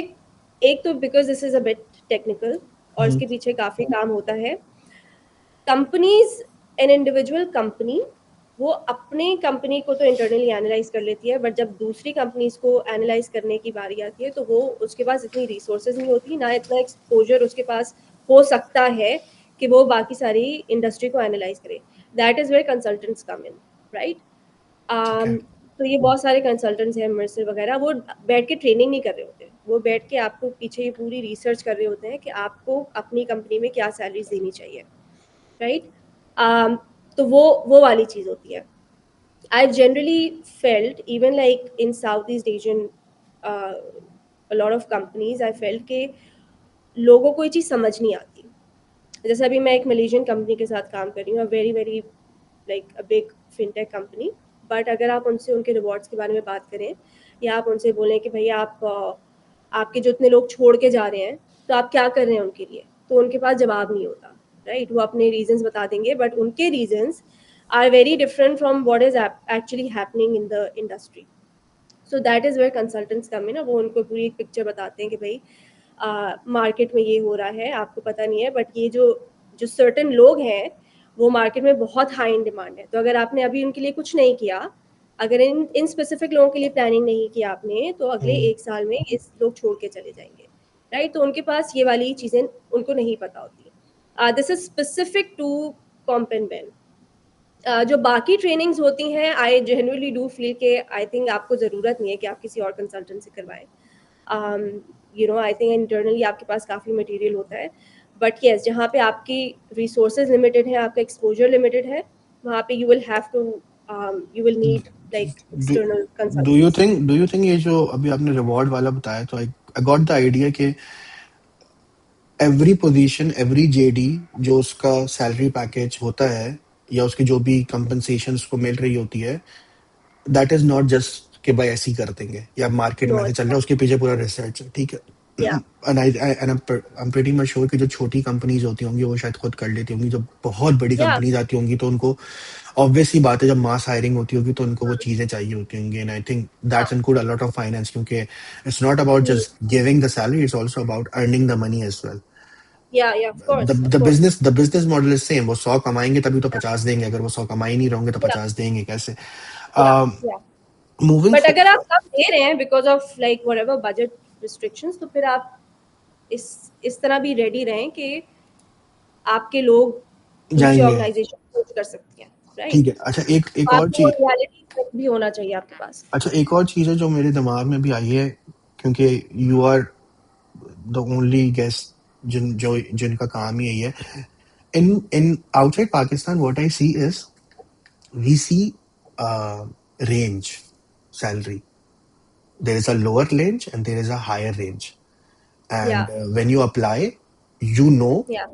एक तो because this is a bit technical, और इसके पीछे काफ़ी काम होता है। कंपनीज, एन इंडिविजुअल कंपनी, वो अपने कंपनी को तो इंटरनली एनालाइज कर लेती है, बट जब दूसरी कंपनीज को एनालाइज करने की बारी आती है, तो वो, उसके पास इतनी रिसोर्सेज नहीं होती, ना इतना एक्सपोजर उसके पास हो सकता है कि वो बाकी सारी इंडस्ट्री को एनालाइज करे। That is where consultants come in, right? ठीक है। तो ये बहुत सारे कंसल्टेंट्स हैं, मर्सर वगैरह, वो बैठ के ट्रेनिंग नहीं कर रहे होते, वो बैठ के आपको पीछे ये पूरी रिसर्च कर रहे होते हैं कि आपको अपनी कंपनी में क्या सैलरीज देनी चाहिए, राइट? um, तो वो वाली चीज़ होती है। I've generally felt, even like in Southeast Asian, uh, a lot of companies, I felt कि लोगों को ये चीज़ समझ नहीं आती। जैसे अभी मैं एक मलेशियन कंपनी के साथ काम कर रही हूँ, very very like a big fintech company, but अगर आप उनसे उनके रिवॉर्ड्स के बारे में बात करें, या आप उनसे बोलें कि भैया आप, आपके जो इतने लोग छोड़ के जा रहे हैं, तो आप क्या कर रहे हैं उनके लिए, तो उनके पास जवाब नहीं होता, राइट? वो अपने रीजंस बता देंगे, बट उनके reasons are very different from what is actually happening in the industry. So that is where consultants come in, वो उनको पूरी एक पिक्चर बताते हैं कि भाई मार्केट में ये हो रहा है, आपको पता नहीं है, बट ये जो जो सर्टन लोग हैं, वो मार्केट में बहुत हाई इन डिमांड है, तो अगर आपने अभी उनके लिए कुछ नहीं किया, अगर इन इन स्पेसिफिक लोगों के लिए प्लानिंग नहीं की आपने, तो अगले हम्म, 1 साल में ये लोग छोड़ के चले जाएंगे, राइट? तो उनके पास ये वाली चीज़ें उनको नहीं पता होती। This is specific to comp and ben. जो बाकी ट्रेनिंग्स होती हैं, आई जेन्युइनली डू फील के आई थिंक आपको ज़रूरत नहीं है कि आप किसी और कंसल्टेंट से करवाएं। You know, I think internally आपके पास काफ़ी मटेरियल होता है, बट येस, जहाँ पे आपकी रिसोर्सेज लिमिटेड है, आपका एक्सपोजर लिमिटेड है, वहाँ पे you will have to, you will need like external consultants. Do you think ये जो अभी आपने रिवॉर्ड वाला बताया, तो आई गॉट द आइडिया कि एवरी पोजीशन, एवरी जेडी, जो उसका सैलरी पैकेज होता है, या उसकी जो भी कंपनसेशन उसको मिल रही होती है, दैट इज नॉट जस्ट कि भाई ऐसे ही कर देंगे या मार्केट में नो, ऐसे चल रहा है, उसके पीछे पूरा रिसर्च है, ठीक है। या, and I and I am pretty much sure कि जो छोटी कंपनीज होती होंगी वो शायद खुद कर लेती होंगी, जब बहुत बड़ी या, कंपनीज आती होंगी तो उनको ऑब्वियस सी बात है, जब मास हायरिंग होती होगी तो उनको वो चीजें चाहिए होती होंगी, and I think that's include a lot of finance, क्योंकि it's not about just giving the salary, it's also about earning the money as well. Yeah, of course, of the course, business the business model is same, वो 100 कमाएंगे तभी तो 50 देंगे, अगर वो 100 कमा ही नहीं रहेंगे तो या, 50 देंगे कैसे? या, या। मूविंग बट अगर आप कम दे रहे हैं because of like whatever budget restrictions, तो फिर आप इस तरह भी रेडी रहें कि आपके लोग दूसरे जाएंगे। ऑर्गेनाइजेशन सोच कर सकती हैं, राइट? ठीक है, अच्छा एक और आपको चीज। रियलिटी चेक भी होना चाहिए आपके पास। अच्छा एक और चीज है जो मेरे दिमाग में भी आई है, क्योंकि you are the only guest जिनका काम ही यही है। in outside Pakistan, what I see is we see range salary. There is a lower range and there is a higher range. या And when you apply, you know, या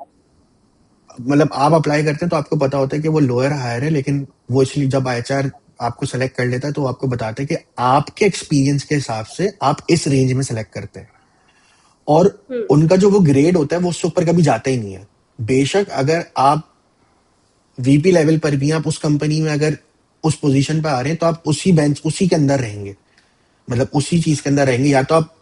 मतलब आप apply करते हैं तो आपको पता होता है कि वो लोअर हायर है, लेकिन वो इसलिए जब एचआर आपको सेलेक्ट कर लेता है तो वो आपको बताते हैं कि आपके एक्सपीरियंस के हिसाब से आप इस रेंज में सेलेक्ट करते हैं। और उनका जो वो ग्रेड होता है वो उससे ऊपर कभी जाता ही नहीं है। बेशक अगर आप वीपी लेवल पर भी हैं, आप उस कंपनी में अगर उस पोजीशन पर आ रहे हैं तो आप उसी बेंच उसी के अंदर रहेंगे, मतलब उसी चीज के अंदर रहेंगे। या तो आप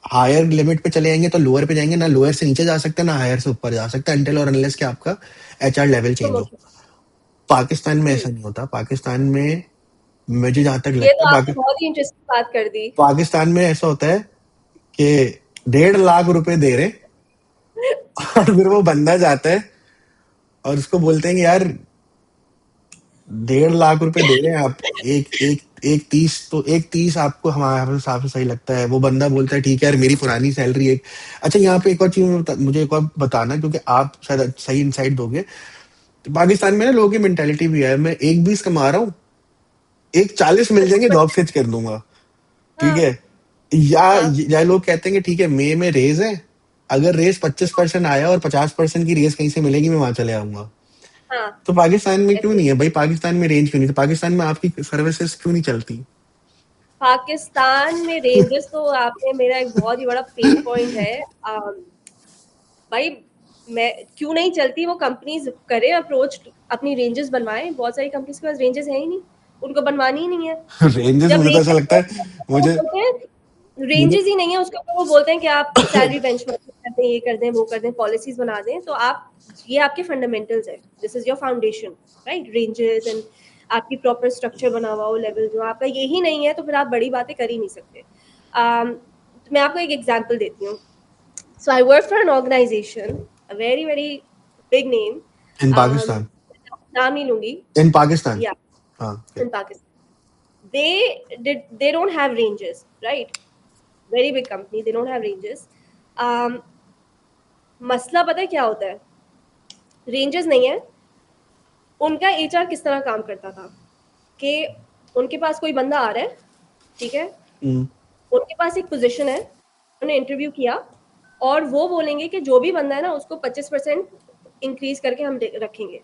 हायर लिमिट पे चले जाएंगे तो लोअर पे जाएंगे, ना लोअर से नीचे जा सकते ना हायर से ऊपर जा सकते, अंटिल और अनलेस कि आपका एचआर लेवल चेंज हो। प्रमोशन। पाकिस्तान में ऐसा नहीं होता। पाकिस्तान में मुझे जहां तक ये लगता तो है आपने बहुत ही इंटरेस्टिंग बात कर दी। पाकिस्तान में ऐसा होता है कि 1.5 लाख रुपए दे रहे और फिर वो बंदा जाता है और उसको बोलते हैं कि यार 1.5 लाख रुपए दे रहे हैं आप, एक एक एक 30, तो एक 30 आपको हमारे हिसाब से सही लगता है। वो बंदा बोलता है ठीक है यार, मेरी पुरानी सैलरी एक। अच्छा यहाँ पे एक और चीज मुझे एक और बताना, क्योंकि आप शायद सही इंसाइट दोगे। तो पाकिस्तान में ना लोगों की मेंटेलिटी भी है, मैं 1.20 कमा रहा हूँ, एक 40 मिल जाएंगे, जॉब 25%। स्विच कर दूंगा। ठीक हाँ है। या हाँ या लोग कहते हैं कि ठीक है मई में रेज है, अगर रेज 25% आया और 50% की रेज कहीं से मिलेगी मैं वहां चले आऊंगा। हाँ। तो पाकिस्तान में क्यों ऐसे नहीं है भाई? पाकिस्तान में रेंज क्यों नहीं? तो पाकिस्तान में आपकी सर्विसेज क्यों नहीं चलती? पाकिस्तान में रेंजेस तो आपने मेरा एक बहुत ही बड़ा पेन पॉइंट है। भाई मैं क्यों नहीं चलती, वो कंपनीज करें अप्रोच, अपनी रेंजेस बनवाएं। बहुत सारी कंपनीज के पास रेंजेस है ही नहीं, उनको बनवानी ही नहीं है। रेंजेस, जब मुझे तो ऐसा रेंजेस लगता है, वो मुझे बोलते हैं मुझे रेंजेस ही नहीं है उसके ऊपर, वो बोलते हैं कि आप सैलरी बेंचमार्किंग कर दें, ये कर दें, वो कर दें, पॉलिसीज बना दें। तो आप, ये आपके फंडामेंटल्स है, this is your foundation, right? Ranges and आपकी प्रॉपर स्ट्रक्चर बना हुआ, वो लेवल जो आपका यही नहीं है तो फिर आप बड़ी बातें कर ही नहीं सकते। तो मैं आपको एक एग्जांपल देती हूँ। So I work for an organization, a very very big name. In Um, Pakistan, नाम नहीं लूंगी। इन पाकिस्तान। Yeah, हाँ okay. in Pakistan. They don't have ranges, right? Very big company. They don't have ranges. Um, मसला पता है क्या होता है? रेंजेस नहीं है। उनका एचआर किस तरह काम करता था कि उनके पास कोई बंदा आ रहा है, ठीक है, हम्म, उनके पास एक पोजीशन है, उन्होंने इंटरव्यू किया और वो बोलेंगे कि जो भी बंदा है ना उसको 25% इंक्रीज करके हम रखेंगे।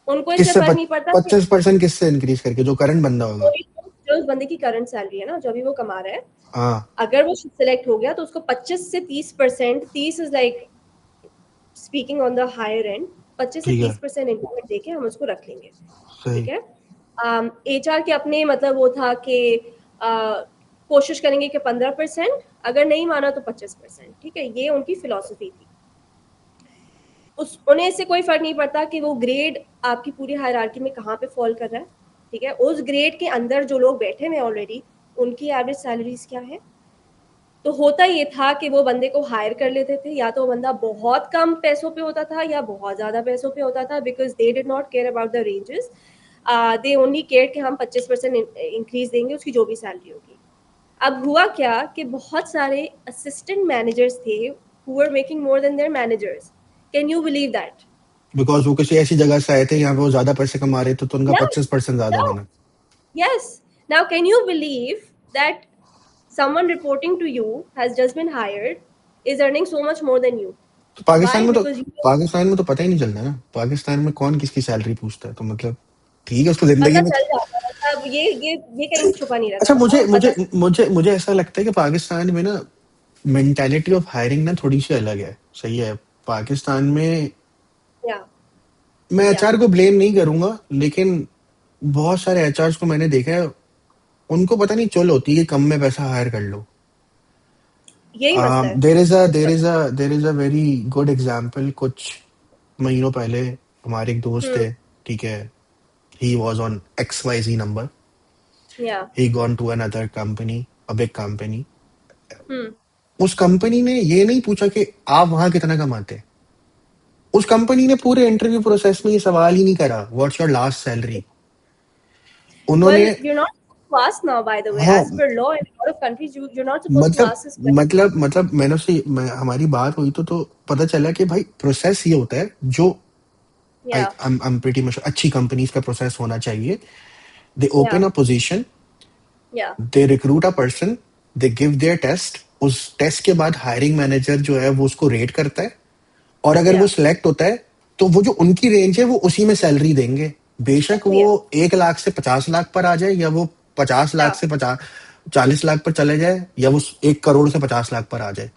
उनको इससे किससे फर्क नहीं पड़ता कि 25% किससे इंक्रीज करके? जो करंट बंदा होगा। कोई, जो उस बंदे की करंट सैलरी है ना, जो भी वो कमा रहा है, हाँ अगर वो सिलेक्ट हो गया तो उसको 25 से 30%, 30 is like speaking on the higher end, 25 से ठीक है, 30% इंक्रीमेंट देके हम उसको रख लेंगे। सही। ठीक है। एचआर के अपने मतलब वो था कि कोशिश करेंगे कि 15%, अगर नहीं माना तो 25%। ठीक है, ये उनकी फिलॉसफी थी। उस उन्हें इससे कोई फर्क नहीं पड़ता कि वो ग्रेड आपकी पूरी हायरार्की में कहाँ पे फॉल कर रहा है। ठीक है, उस ग्रेड के अंदर जो लोग बैठे हुए ऑलरेडी, उनकी एवरेज सैलरीज क्या है। तो होता ये था कि वो बंदे को हायर कर लेते थे, या तो वो बंदा बहुत कम पैसों पे होता था या बहुत ज्यादा पैसों पे होता था, because they did not care about the ranges. They only care कि हम 25% इंक्रीज देंगे उसकी जो भी सैलरी होगी। अब हुआ क्या कि बहुत सारे असिस्टेंट मैनेजर्स थे who were making more than their managers. Can you believe that? Because वो किसी ऐसी जगह से आए थे यहाँ पे वो ज्यादा पैसे कमा रहे थे, तो उनका Yeah, 25% ज्यादा yeah, बना। yes. Now, can you believe that someone reporting to you has just been hired is earning so much more than you? तो Why? Because you पाकिस्तान में तो पता ही नहीं चलता ना, पाकिस्तान में कौन किसकी सैलरी पूछता है। तो मतलब ठीक है, उसको जिंदगी पता में। चल जाता है, मतलब ये कहीं छुपा नहीं रहता, अच्छा मुझे बताओ पता मुझे चल। मुझे मुझे ऐसा लगता है कि पाकिस्तान में ना मेंटेलिटी ऑफ हायरिंग ना थोड़ी सी अलग है। सही है। पाकिस्तान में या मैं या एचआर को ब्लेम नहीं करूंगा, लेकिन बहुत सारे एचआर को मैंने देखा है, उनको पता नहीं चल होती है कि कम में पैसा हायर कर लो। यही मसला है। देर इज अ यही देर इज मसला uh there is a very good example. कुछ महीनों पहले हमारे एक है। दोस्त थे, ठीक है, he was on XYZ number, या he gone to another company, a big company. हम्म उस कंपनी ने ये नहीं पूछा कि आप वहां कितना कमाते, उस कंपनी ने पूरे इंटरव्यू प्रोसेस में ये सवाल ही नहीं करा व्हाट्स योर लास्ट सैलरी। उन्होंने, Well, you're not supposed to ask now, by the way. हाँ, As per law, in a lot of countries, you're not supposed to मतलब ask this question. मैंने उससे हमारी बात हुई तो पता चला कि भाई प्रोसेस ये होता है जो I Yeah, I am pretty much अच्छी कंपनीज का प्रोसेस होना चाहिए। They yeah, open a position, yeah, they recruit a person, they give their test, उस टेस्ट के बाद हायरिंग मैनेजर जो है वो उसको रेट करता है, और अगर वो yeah. सिलेक्ट होता है तो वो जो उनकी रेंज है वो उसी में सैलरी देंगे। बेशक ऐसे ही वो है। 1 लाख से 50 लाख पर आ जाए, या वो 50 लाख Yeah, से 40 लाख पर चले जाए, या वो 1 करोड़ से 50 लाख पर आ जाए।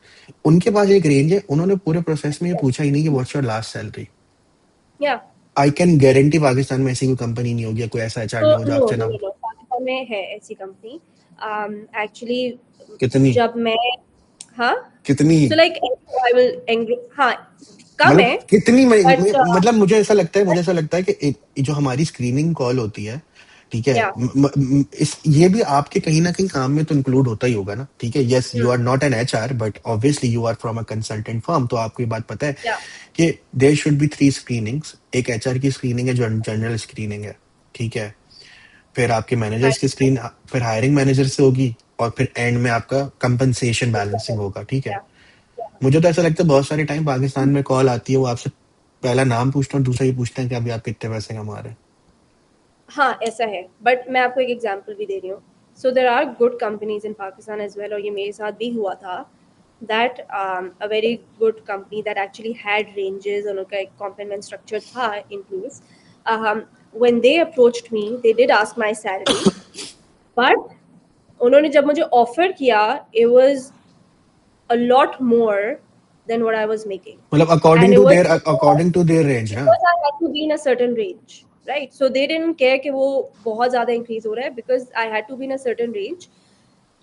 उनके पास एक रेंज है। उन्होंने पूरे प्रोसेस में ये पूछा ही नहीं कि what's your last salary. yeah. I can guarantee Pakistan में ऐसी कोई कंपनी नहीं होगी या कोई ऐसा एचआर तो नहीं हो जो नो आपसे नो ना। नो नो, पाकिस्तान में है ऐसी कंपनी। एक्चुअली कितनी? जब मैं, हाँ, कितनी? सो लाइक आई विल, हाँ, कम मतलब है, कितनी बट मतलब मुझे ऐसा लगता है कि जो हमारी स्क्रीनिंग कॉल होती है, ठीक है, या, इस ये भी आपके कहीं ना कहीं काम में तो इंक्लूड होता ही होगा ना, ठीक है। Yes, you are not an HR but obviously you are from a consultant firm, तो आपको ये बात पता है या, कि देयर शुड बी 3 स्क्रीनिंग्स। एक एचआर की स्क्रीनिंग है जो जनरल स्क्रीनिंग है, ठीक है। फिर आपके मैनेजर्स की स्क्रीन, फिर हायरिंग मैनेजर से होगी, और फिर एंड में आपका कंपनसेशन बैलेंसिंग होगा, ठीक है। या, मुझे तो ऐसा लगता है बहुत सारे टाइम पाकिस्तान में कॉल आती है, वो आपसे पहला नाम पूछते हैं और दूसरा ये पूछते हैं कि अभी आप कितने पैसे कमा रहे हैं। हाँ, ऐसा है, बट मैं आपको एक एग्जांपल भी दे रही हूँ। So there are good companies in Pakistan as well, और ये मेरे साथ भी हुआ था, that a very good company that actually had ranges, और उनका एक कॉम्प्लीमेंट स्ट्रक्चर था in place. When they approached me, they did ask my salary, but उन्होंने जब मुझे ऑफर किया, it was a lot more than what I was making. मतलब And it was according to their range ना। because I had to be in a certain range, right? So they didn't care कि वो बहुत ज़्यादा increase हो रहा है, because I had to be in a certain range.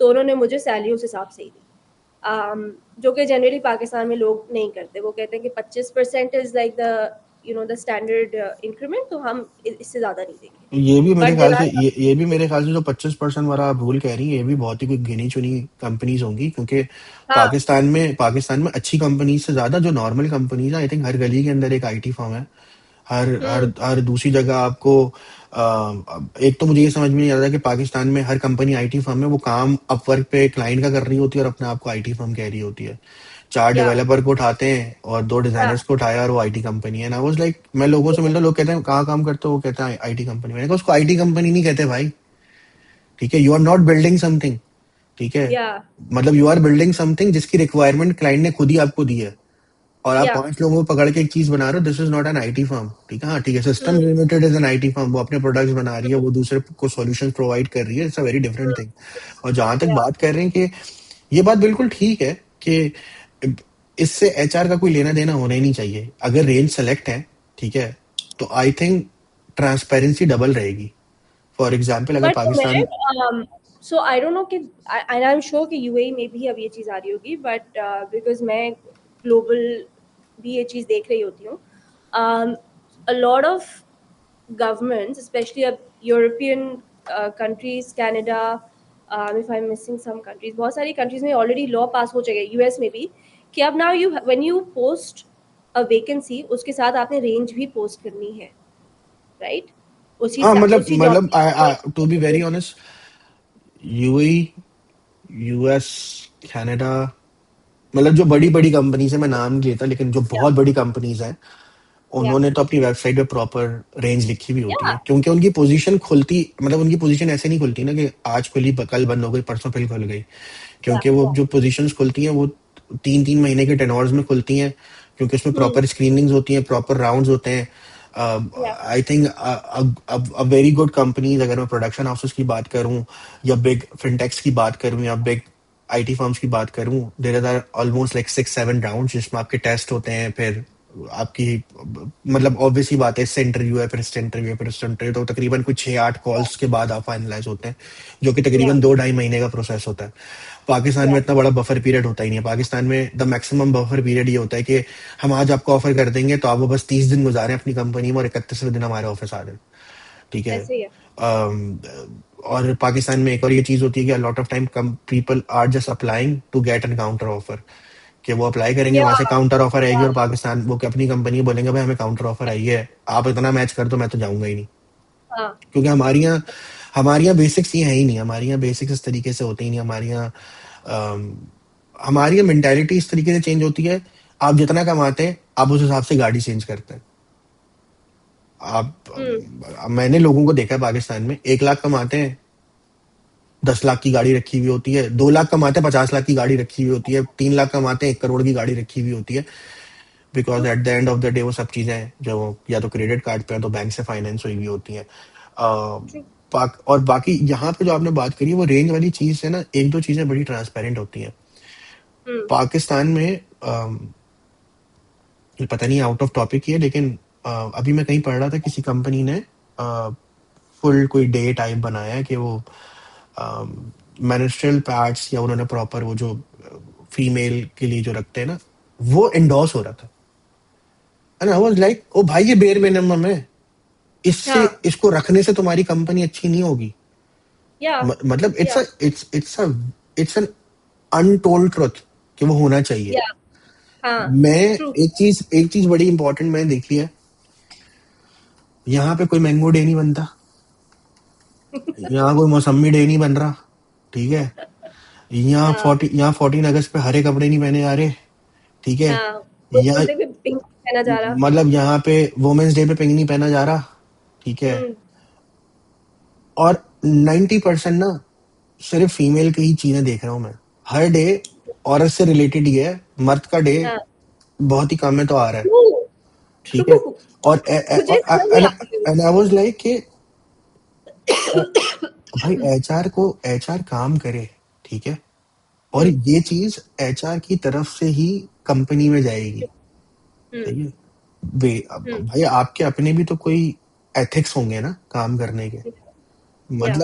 तो उन्होंने मुझे सैलरी उस हिसाब से ही दी। जो कि जनरली पाकिस्तान में लोग नहीं करते। वो कहते हैं कि 25% is like the, you know, the standard increment, तो हम इससे ज़्यादा नहीं देंगे। ये भी मेरे बट देर ख्याल से आर, ये भी मेरे ख्याल से जो 25% वाला आप रूल कह रही है, ये भी बहुत ही कोई गिनी चुनी कंपनीज होंगी, क्योंकि हाँ, पाकिस्तान में अच्छी कंपनीज से ज्यादा जो नॉर्मल कंपनीज है, आई थिंक हर गली के अंदर एक आईटी फर्म है। हर दूसरी जगह आपको एक तो मुझे ये समझ में नहीं आता कि पाकिस्तान में हर कंपनी आईटी फर्म है, वो काम अपवर्क पे क्लाइंट का कर रही होती है और अपने आप को आईटी फर्म कह रही होती है। 4 या, डेवलपर को उठाते हैं और 2 डिजाइनर्स या, को उठाया और वो आईटी कंपनी है ना। वो लाइक, मैं लोगों से मिलता हूं, लोग कहते हैं कहाँ काम करते हो, वो कहते हैं आईटी कंपनी। मैंने कहा उसको आईटी कंपनी नहीं कहते भाई, ठीक है। You are not building something, ठीक है। या, मतलब यू आर बिल्डिंग समथिंग जिसकी रिक्वायरमेंट क्लाइंट ने खुद ही आपको दी है, और आप या, 5 लोगों को पकड़ के एक चीज बना रहे हो। This is not an IT firm, ठीक है। हाँ ठीक है, system limited is an IT firm, वो अपने प्रोडक्ट्स बना रही है, वो दूसरे को सॉल्यूशंस प्रोवाइड कर रही है, it's a very different thing. और जहां तक या, बात कर रहे हैं कि ये बात बिल्कुल ठीक है कि इससे एचआर का कोई लेना देना होना ही नहीं चाहिए। अगर रेंज सेलेक्ट है, ठीक है, तो आई थिंक ट्रांसपेरेंसी डबल रहेगी। फॉर एग्जाम्पल अगर but Pakistan, so I don't no कि, आई एम श्योर कि यूएई में भी अब ये चीज़ आ रही होगी, बट बिकॉज मैं ग्लोबल भी ये चीज़ देख रही होती हूँ। अ lot of governments, especially European countries, Canada, if I'm missing some countries, बहुत सारी countries में already law pass हो चुका है, US में भी, कि अब now you, when you post a vacancy, उसके साथ आपने range भी post करनी है, right? हाँ मतलब उसी job to be very honest, UAE, US, Canada, मतलब जो बड़ी बड़ी कंपनीज है, मैं नाम नहीं लेता, लेकिन जो yeah, बहुत बड़ी कंपनीज हैं, yeah, उन्होंने तो अपनी वेबसाइट पे प्रॉपर रेंज लिखी हुई होती yeah, है, क्योंकि उनकी पोजीशन खुलती, मतलब उनकी पोजीशन ऐसे नहीं खुलती ना कि आज खुली कल बंद हो गई, परसों फिर खुल गई। yeah, क्योंकि वो जो पोजीशंस खुलती हैं वो 3 3 महीने के टेनोर्स में खुलती हैं, क्योंकि उसमें hmm, प्रॉपर स्क्रीनिंग्स होती हैं, प्रॉपर राउंड्स होते हैं। yeah, I think very good companies, अगर मैं प्रोडक्शन हाउसेस की बात करूं, या बिग फिनटेक्स की बात करूं, या बिग आईटी फर्म्स की बात करूं, there are almost like 6 7 round जिसमें आपके टेस्ट होते हैं, फिर आपकी, मतलब ऑब्वियस ही बात है, इससे इंटरव्यू है, फिर इससे इंटरव्यू है, फिर इससे इंटरव्यू, तो तकरीबन कुछ 6 8 कॉल्स के बाद आप फाइनलाइज होते हैं, जो कि yeah, तकरीबन 2 2.5 महीने का प्रोसेस होता है। पाकिस्तान में yeah, इतना बड़ा बफर पीरियड होता ही नहीं है। पाकिस्तान में द मैक्सिमम बफर पीरियड ये होता है कि हम आज आपको ऑफर कर देंगे तो आप वो बस 30 दिन गुजारें अपनी कंपनी में, और 31वें दिन हमारे ऑफिस आ जाए, ठीक है। ऐसे ही है, अम, और पाकिस्तान में एक और ये चीज होती है कि lot of time come people are just applying to get an counter offer, कि वो अप्लाई करेंगे, या वहां से काउंटर ऑफर आएगी या और पाकिस्तान वो अपनी कंपनी बोलेंगे भाई हमें काउंटर ऑफर आई है, आप इतना मैच कर दो, मैं तो जाऊंगा ही नहीं। हाँ। क्योंकि हमारी यहाँ बेसिक्स ये है ही नहीं, हमारी यहाँ बेसिक्स इस तरीके से होते ही नहीं, हमारी यहाँ मेंटेलिटी इस तरीके से चेंज होती है। आप जितना कमाते हैं आप उस हिसाब से गाड़ी चेंज करते हैं। आप हम्म। मैंने लोगों को देखा है पाकिस्तान में, 1 लाख कमाते हैं, 10 लाख की गाड़ी रखी हुई होती है, 2 लाख कमाते हैं, 50 लाख की गाड़ी रखी हुई होती है, 3 लाख कमाते हैं, 1 करोड़ की गाड़ी रखी हुई होती है। Because at the end of the day वो सब चीजें जो या तो क्रेडिट कार्ड पे है तो बैंक से फाइनेंस हुई हुई होती है। True. और बाकी यहाँ पे जो आपने बात करी वो रेंज वाली चीज है ना, एक दो चीजें बड़ी ट्रांसपेरेंट होती हैं हम्म। पाकिस्तान में। पता नहीं आउट ऑफ टॉपिक ही है, लेकिन अभी मैं कहीं पढ़ रहा था, किसी कंपनी ने फुल कोई डे टाइप बनाया है कि वो मेनिस्ट्रियल पैड्स या उन्होंने प्रॉपर वो जो फीमेल के लिए जो रखते हैं ना, वो इंडोर्स हो रहा था। And I was like oh भाई ये बेर मिनिमम है, इससे हाँ। इसको रखने से तुम्हारी कंपनी अच्छी नहीं होगी। या मतलब या इट्स एन अनटोल्ड ट्रुथ कि वो होना चाहिए। या हाँ। मैं ट्रू। एक चीज बड़ी इंपॉर्टेंट मैंने देखी है, यहाँ पे कोई मैंगो डे नहीं बनता, यहाँ कोई मौसमी डे नहीं बन रहा, ठीक है। हाँ। यहाँ 14 अगस्त पे हरे कपड़े नहीं पहने जा रहे, ठीक है। हाँ। यहाँ वुमेन्स डे पे पिंक पहना जा रहा। मतलब यहाँ पे वुमेन्स डे पे पिंक नहीं पहना जा रहा, ठीक है। हम्म। और 90% ना सिर्फ फीमेल की ही चीजें देख रहा हूँ मैं। हर डे औरत से रिलेटेड ही है, मर्द का डे हाँ। बहुत ही कम है तो आ रहा है, ट्रू। ठीक है। ट्रू। और मुझे समझ नहीं आती है। एंड आई वाज लाइक कि भाई एचआर काम करे, ठीक है। और हम्म। ये चीज एचआर की तरफ से ही कंपनी में जाएगी, हम्म। सही है। हम्म। भाई आपके अपने भी तो कोई एथिक्स होंगे ना काम करने के। या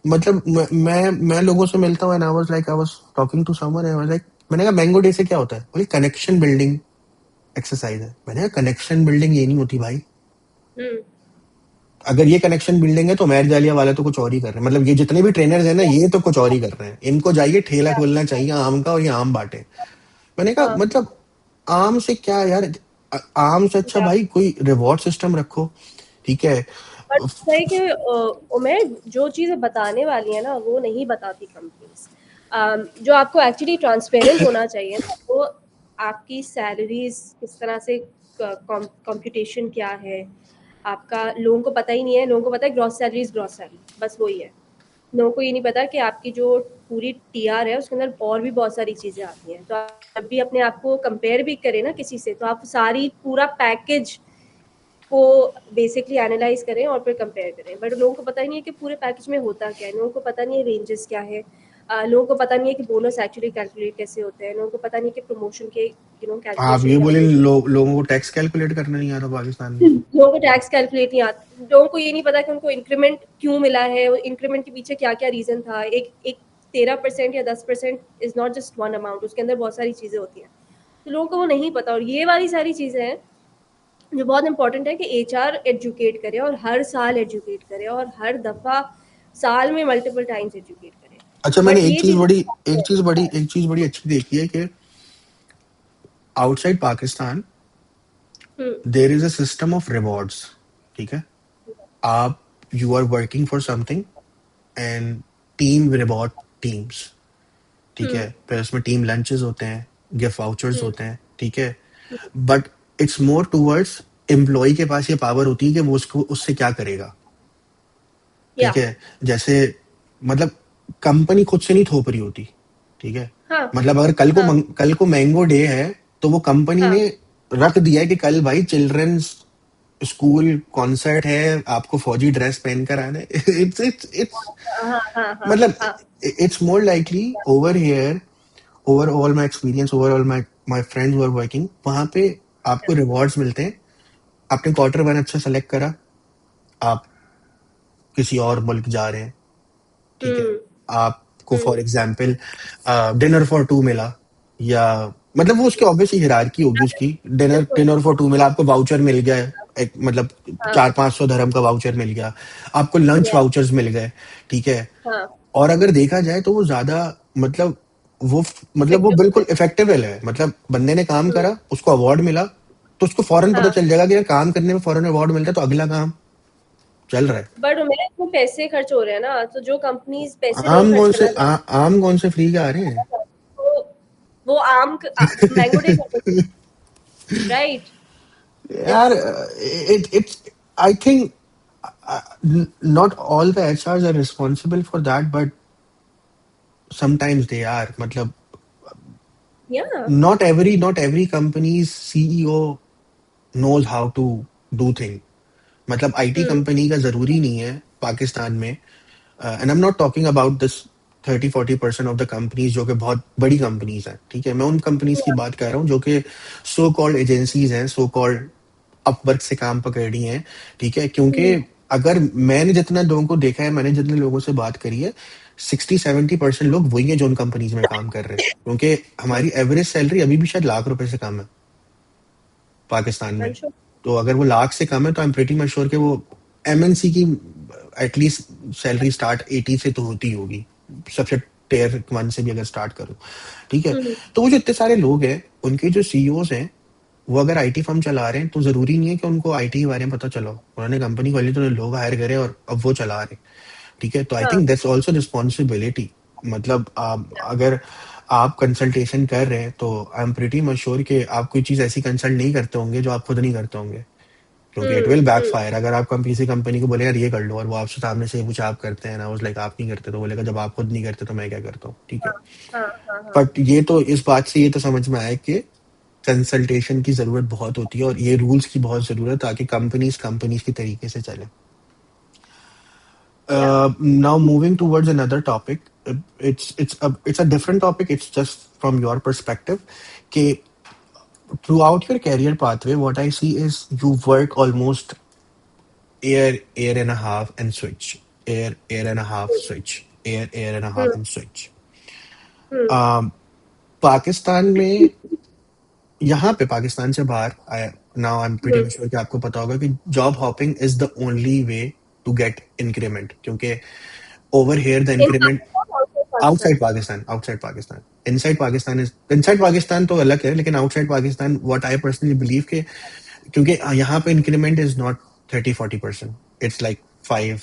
मतलब मैं लोगों से मिलता हूँ and I was talking to someone, I was like, मैंने कहा मैंगो डे से क्या होता है, बोले कनेक्शन बिल्डिंग एक्सरसाइज है। मैंने कहा कनेक्शन बिल्डिंग ये नहीं होती भाई, हम्म। अगर ये कनेक्शन बिल्डिंग है तो मैर जालिया वाले तो कुछ और ही कर रहे हैं, मतलब ये जितने भी ट्रेनर्स हैं ना ये तो कुछ और ही कर रहे हैं, इनको जाइए ठेला या खोलना चाहिए आम का और ये आम बांटे। मैंने कहा हाँ। मतलब आम से क्या यार, आम से अच्छा या भाई कोई रिवॉर्ड सिस्टम रखो, ठीक है। बट है कि उमेर जो चीज़ें बताने वाली है ना वो नहीं बताती कंपनीज। जो आपको एक्चुअली ट्रांसपेरेंट होना चाहिए ना वो आपकी सैलरीज किस तरह से, कंप्यूटेशन क्या है आपका, लोगों को पता ही नहीं है। लोगों को पता है gross salary is gross salary, बस वही है। लोगों को ये नहीं पता कि आपकी जो पूरी टीआर है उसके अंदर और भी बहुत सारी चीज़ें आती हैं। तो आप जब भी अपने आप को कंपेयर भी करें ना किसी से तो आप सारी पूरा पैकेज को बेसिकली एनालाइज करें और फिर कंपेयर करें। बट लोगों को पता ही नहीं है कि पूरे पैकेज में होता क्या है। लोगों को पता नहीं है रेंजेस क्या है। लोगों को पता नहीं है कि बोनस एक्चुअली कैलकुलेट कैसे होते हैं। लोगों को पता नहीं है कि प्रमोशन के आप कैलकुलेशन ये क्या बोले होते हैं। लोगों को टैक्स कैलकुलेट करना नहीं आता पाकिस्तान में। लोगों को टैक्स कैलकुलेट नहीं आता। लोगों को ये नहीं पता कि उनको इंक्रीमेंट क्यों मिला है, इंक्रीमेंट के पीछे क्या क्या रीजन था। एक एक 13% या 10% is not just one amount, उसके अंदर बहुत सारी चीजें होती हैं। तो लोगों को वो नहीं पता। और ये वाली सारी चीजें हैं जो बहुत इंपॉर्टेंट है कि एचआर एजुकेट करे और हर साल एजुकेट करे और हर दफा साल में मल्टीपल टाइम्स एजुकेट करे। अच्छा मैंने बट ये चीज एक चीज बड़ी अच्छी देखी है कि outside Pakistan hmm. There is a system of rewards, ठीक है। आप you are working for something and team reward teams, ठीक है। हम्म। फिर उसमें टीम लंचेस होते हैं, गिफ्ट वाउचर्स हम्म। होते हैं, ठीक है। But it's more towards employee के पास ये पावर होती है कि वो उसको उससे क्या करेगा, या ठीक है। जैसे मतलब कंपनी खुद से नहीं थोप रही होती, ठीक है। हाँ। मतलब अगर हाँ। कल को मैंगो डे है तो वो कंपनी हाँ। ने रख दिया है कि कल भाई चिल्ड्रंस स्कूल कॉन्सर्ट है, आपको फौजी ड्रेस पहन कर आना है। इट्स हाँ। हाँ। हाँ। मतलब हाँ। It's more likely over here, over all my experience, over all my friends are working, वहां पे आपको रिवॉर्ड्स मिलते हैं। आपने क्वार्टर वन अच्छा सेलेक्ट करा, आप किसी और मुल्क जा रहे हैं, ठीक है। हम्म। आपको हम्म। For example dinner for two मिला, या मतलब वो उसकी ऑब्वियसली हिरारकी होगी उसकी, डिनर बिल्कुल। डिनर फॉर टू मिला, आपको वाउचर मिल गया है, एक मतलब हाँ। 400-500 dirham का वाउचर मिल गया, आपको लंच या वाउचर्स मिल गए, ठीक है। हाँ। और अगर देखा जाए तो वो ज्यादा मतलब मतलब वो इफेक्टिव बिल्कुल है। इफेक्टिव है, मतलब बंदे ने काम हम्म, करा, उसको अवार्ड मिला, तो उसको फौरन पता हाँ, चल जाएगा कि यार काम करने में फौरन अवार्ड मिलता है, तो अगला काम चल रहा है। बट मेरे इसमें पैसे खर्च हो रहे हैं ना, तो जो कंपनीज पैसे नहीं खर्च करना आम कौन से फ्री के आ रहे हैं? चाहती, वो मैंगो डे कर देते, राइट? यार it's it's I think not all the HRs are responsible for that, but sometimes they are. मतलब या not every company's CEO knows how to do thing. मतलब आईटी हम्म, कंपनी का जरूरी नहीं है पाकिस्तान में, and I am not talking about this 30-40% of the companies जो कि बहुत बड़ी कंपनीज हैं, ठीक है, मैं उन कंपनीज की बात कर रहा हूँ जो कि सो कॉल्ड एजेंसीज हैं, सो कॉल्ड अपवर्क से काम पकड़ रही हैं, ठीक है, क्योंकि हम्म, अगर मैंने जितना लोगों को देखा है, मैंने जितने लोगों से बात करी है, 60-70% लोग वही हैं जो उन कंपनीज में काम कर रहे हैं, क्योंकि हम्म, हमारी एवरेज सैलरी अभी भी शायद लाख रुपए से कम है पाकिस्तान में। अंशु, तो अगर वो लाख से कम है तो I am pretty much sure कि वो एमएनसी की एटलीस्ट सैलरी स्टार्ट 80 से तो होती होगी, सबसे टेयर वन से भी अगर स्टार्ट करो, ठीक है। हम्म, तो वो जो इतने सारे लोग हैं, उनके जो सीईओज हैं, वो अगर आईटी फर्म चला रहे हैं तो जरूरी नहीं है कि उनको आईटी के बारे में पता चलो, उन्होंने कंपनी खोली तो लोग हायर करे और अब वो चला रहे, ठीक है। तो आई हाँ, थिंक दैट्स ऑल्सो रिस्पॉन्सिबिलिटी। मतलब अगर आप कंसल्टेशन कर रहे हैं तो I am pretty much sure कि आप कोई चीज ऐसी कंसल्ट नहीं करते होंगे जो आप खुद नहीं करते होंगे, क्योंकि it hmm, will back hmm, fire अगर आप किसी कंपनी को बोले यार ये कर लो और वो आपसे सामने से कुछ आप करते हैं ना, उस लाइक आप नहीं करते, तो बोलेगा जब आप खुद नहीं करते तो मैं क्या करता हूँ, ठीक है। हाँ, हाँ, हाँ, हाँ, बट ये तो इस बात से ये तो समझ में आया कि कंसल्टेशन की जरूरत बहुत होती है और ये रूल्स की बहुत जरूरत है ताकि कंपनीज कंपनीज की तरीके से चले। या Now moving towards another topic, it's a different topic. It's just from your perspective. Okay, throughout your career pathway, what I see is you work almost year and a half and switch, year and a half switch, year and a half hmm, and switch. Hmm, Um, Pakistan में, यहाँ पे पाकिस्तान से बाहर now I am pretty hmm, sure कि आपको पता होगा कि job hopping is the only way to get increment, क्योंकि over here the in increment Pakistan, outside outside Pakistan. Pakistan, outside Pakistan, inside Pakistan तो अलग है, लेकिन outside Pakistan what I personally believe के, क्योंकि यहाँ पे increment is not 30-40%, it's like 5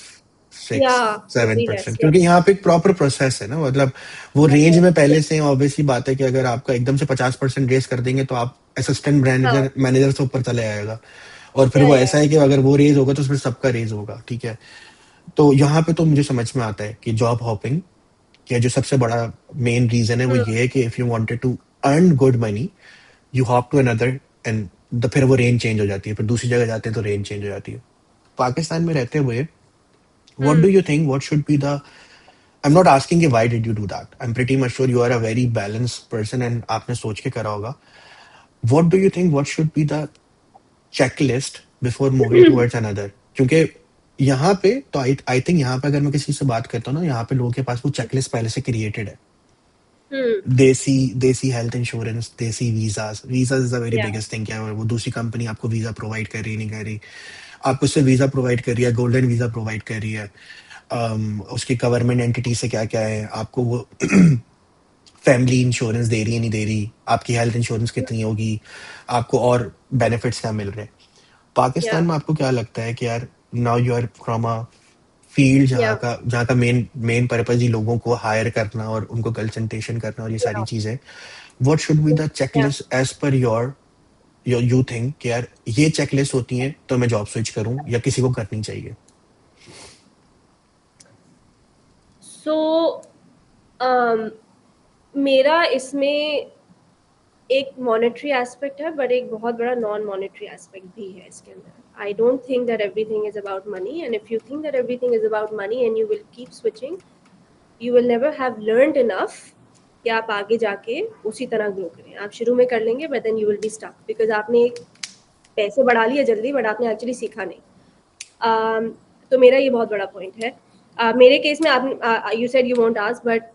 या 6 सेवन वेरी लेस, परसेंट या क्योंकि यहाँ पे एक प्रॉपर प्रोसेस है ना, मतलब वो रेंज में पहले से ऑब्वियसली बात है कि अगर आपका एकदम से 50% रेस कर देंगे तो आप असिस्टेंट हाँ, मैनेजर मैनेजर से ऊपर चले आएगा, और फिर वो या ऐसा है कि अगर वो रेज होगा तो फिर सबका रेज होगा, ठीक है। तो यहाँ पे तो मुझे समझ में आता है कि जॉब हॉपिंग या जो सबसे बड़ा मेन रीजन है वो हम्म, ये है कि if you wanted to earn good money, you hop to another, and फिर वो रेंज चेंज हो जाती है, फिर दूसरी जगह जाते हैं तो रेंज चेंज हो जाती है। पाकिस्तान में रहते हुए what do hmm, you think what should be the, I am not asking why did you do that, I am pretty much sure you are a very balance person and आपने सोच के करा होगा, what do you think what should be the checklist before moving towards another, क्योंकि यहाँ पे तो I think यहाँ पे अगर मैं किसी से बात करता हूँ ना, यहाँ पे लोगों के पास वो चेकलिस्ट पहले से क्रिएटेड है। हम्म, देसी हेल्थ इंश्योरेंस, देसी visas, visas is the very या बिगेस्ट थिंग, क्या है वो दूसरी कंपनी आपको वीजा प्रोवाइड कर रही नहीं कर रही, आपको उससे वीजा प्रोवाइड कर रही है, गोल्डन वीजा प्रोवाइड कर रही है, उसकी गवर्नमेंट एंटिटी से क्या क्या है, आपको वो फैमिली इंश्योरेंस दे रही है नहीं दे रही, आपकी हेल्थ इंश्योरेंस कितनी होगी, आपको और बेनिफिट्स क्या मिल रहे हैं। या पाकिस्तान में आपको क्या लगता है कि यार now you are from a field या जहाँ का मेन मेन पर्पज ही लोगों को हायर करना और उनको कंसल्टेशन करना और ये सारी या चीजें, व्हाट शुड बी द या checklist as per your you think कि यार ये चेकलिस्ट होती है तो मैं जॉब स्विच करूं या किसी को करनी चाहिए? सो मेरा इसमें एक मॉनेटरी एस्पेक्ट है, बट एक बहुत बड़ा नॉन मॉनेटरी एस्पेक्ट भी है इसके अंदर। आई don't think that everything is about money, and if you think that everything is about money and you will keep switching, you will never have learned enough कि आप आगे जाके उसी तरह ग्रो करें। आप शुरू में कर लेंगे but then you will be stuck, because आपने पैसे बढ़ा लिए जल्दी, बट आपने एक्चुअली सीखा नहीं। um, तो मेरा ये बहुत बड़ा पॉइंट है। मेरे केस में आप, you said you won't ask, but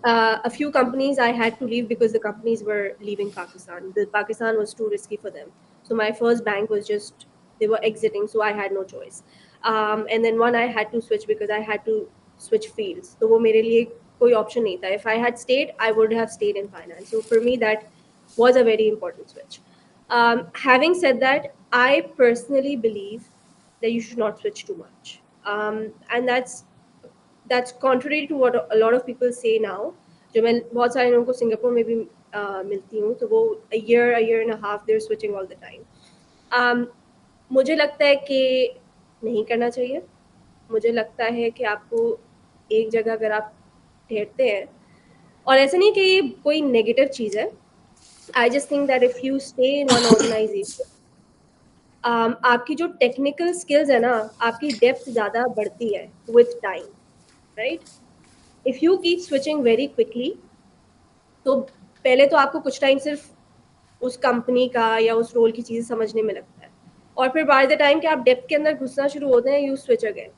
a few companies I had to leave because the companies were leaving Pakistan. The Pakistan was too risky for them. So my first bank was just, they were exiting, so I had no choice. And then one I had to switch because I had to switch fields. तो वो मेरे लिए कोई option नहीं था. If I had state I would have stayed in finance. So for me that was a very important switch. Having said that, I personally believe that you should not switch too much, and that's contrary to what a lot of people say now. जो मैं बहुत सारे लोगों को Singapore में भी मिलती हूँ, तो वो a year and a half they're switching all the time. मुझे लगता है कि नहीं करना चाहिए. मुझे लगता है कि आपको एक जगह अगर आप ठहरते हैं, और ऐसा नहीं कि ये कोई नेगेटिव चीज़ है. I just think that if you stay in one organisation, आपकी जो टेक्निकल स्किल्स है ना, आपकी डेप्थ ज़्यादा बढ़ती है with time, right. If you keep switching very quickly, तो पहले तो आपको कुछ टाइम सिर्फ उस कंपनी का या उस रोल की चीज़ समझने में लगता है, और फिर बाय द टाइम कि आप डेप्थ के अंदर घुसना शुरू होते हैं, यू स्विच अगेन.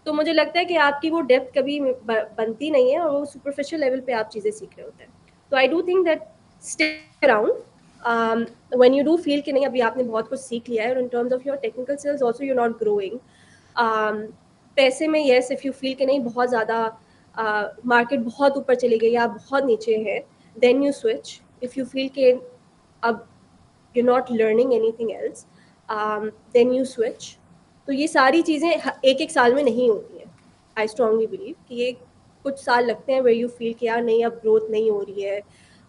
तो मुझे लगता है कि आपकी वो डेप्थ कभी बनती नहीं है, और वो सुपरफिशियल लेवल पे आप चीज़ें सीख रहे होते हैं. तो I do think that stay around when you do feel कि नहीं अभी आपने बहुत कुछ सीख लिया है, और इन terms of your technical skills also you not growing. पैसे में येस, इफ़ यू फील कि नहीं बहुत ज़्यादा मार्केट बहुत ऊपर चली गई, आप बहुत नीचे हैं, then you switch. If you feel कि अब you're not learning anything else, then you switch. तो ये सारी चीज़ें एक एक साल में नहीं होती हैं. आई स्ट्रांगली बिलीव कि ये कुछ साल लगते हैं where you feel कि यार नहीं अब ग्रोथ नहीं हो रही है,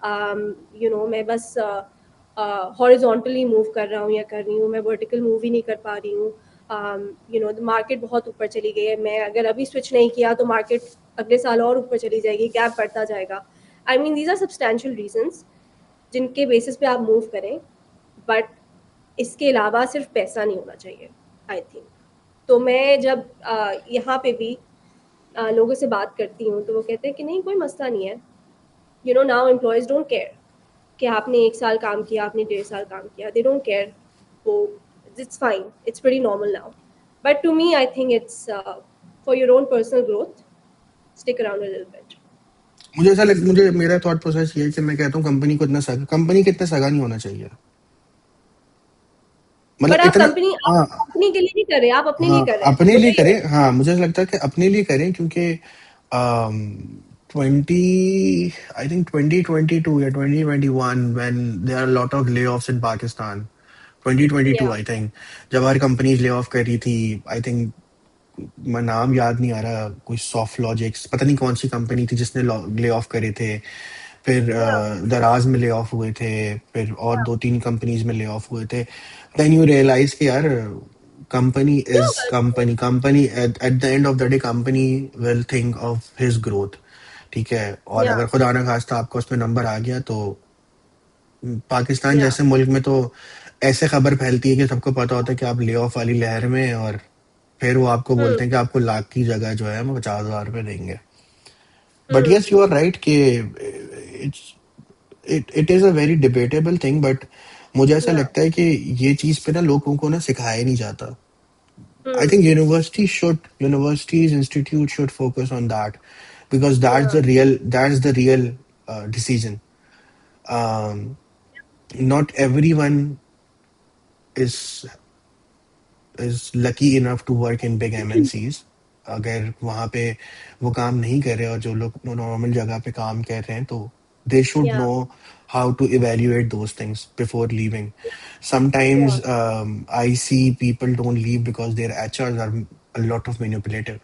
मैं बस हॉरिजॉन्टली मूव कर रहा हूँ या कर रही हूँ, मैं वर्टिकल मूव ही नहीं कर पा रही हूँ. मार्केट बहुत ऊपर चली गई है, मैं अगर अभी स्विच नहीं किया तो मार्केट अगले साल और ऊपर चली जाएगी, गैप बढ़ता जाएगा. I mean these are substantial reasons जिनके बेसिस पे आप मूव करें, बट इसके अलावा सिर्फ पैसा नहीं होना चाहिए, आई थिंक. तो मैं जब यहाँ पे भी लोगों से बात करती हूँ, तो वो कहते हैं कि नहीं कोई मसला नहीं है. नाउ एम्प्लॉयज़ डोंट केयर कि आपने 1 साल काम किया, आपने 1.5 साल काम किया. They don't care. वो it's fine, it's very normal now. But to me I think it's for your own personal growth, stick around a little bit. मुझे मेरा थॉट प्रोसेस ये है कि मैं कहता हूँ कंपनी के इतना सगा नहीं होना चाहिए. मतलब बट आप इतना. कंपनी आप हाँ. कंपनी के लिए नहीं कर रहे, आप अपने लिए हाँ, कर रहे हैं. अपने लिए मुझे ये करें. हाँ, मुझे ऐसा लगता है कि अपने लिए करें, क्योंकि 2022 या 2021 when there are a lot of layoffs in Pakistan. 2022 या आई थिंक, जब हर कंपनीज ले ऑफ कर रही थी. आई थिंक मैं नाम याद नहीं आ रहा, कोई सॉफ्ट लॉजिक्स पता नहीं कौन सी कंपनी थी जिसने ले ऑफ करे थे. फिर या दराज में ले ऑफ हुए थे. फिर और या दो तीन कंपनीज में ले ऑफ हुए थे. देन यू रियलाइज कि यार कंपनी या is company at the end of the day company will think of his growth. ठीक है. और या अगर खुदा ना खास्ता आपका उसमें नंबर आ गया तो पाकिस्तान या जैसे मुल्क में तो ऐसे खबर फैलती है कि सबको पता होता है कि आप ले ऑफ वाली लहर में हैं, और फिर वो आपको हुँ, बोलते हैं कि आपको लाख की जगह जो है वो 50,000 रुपये देंगे. बट हुँ, यस, यू आर राइट कि it's it is a very debatable thing. But मुझे ऐसा या लगता है कि ये चीज पे ना लोगों को ना सिखाया नहीं जाता. I hmm, think universities, institutes should focus on that, because या that's the real decision. Um, Not everyone is lucky enough to work in big MNCs. अगर वहाँ पे वो काम नहीं कर रहे और जो लोग नॉर्मल जगह पे काम कर रहे हैं, तो they should या know how to evaluate those things before leaving. या Sometimes I see people don't leave because their HRs are a lot of manipulative.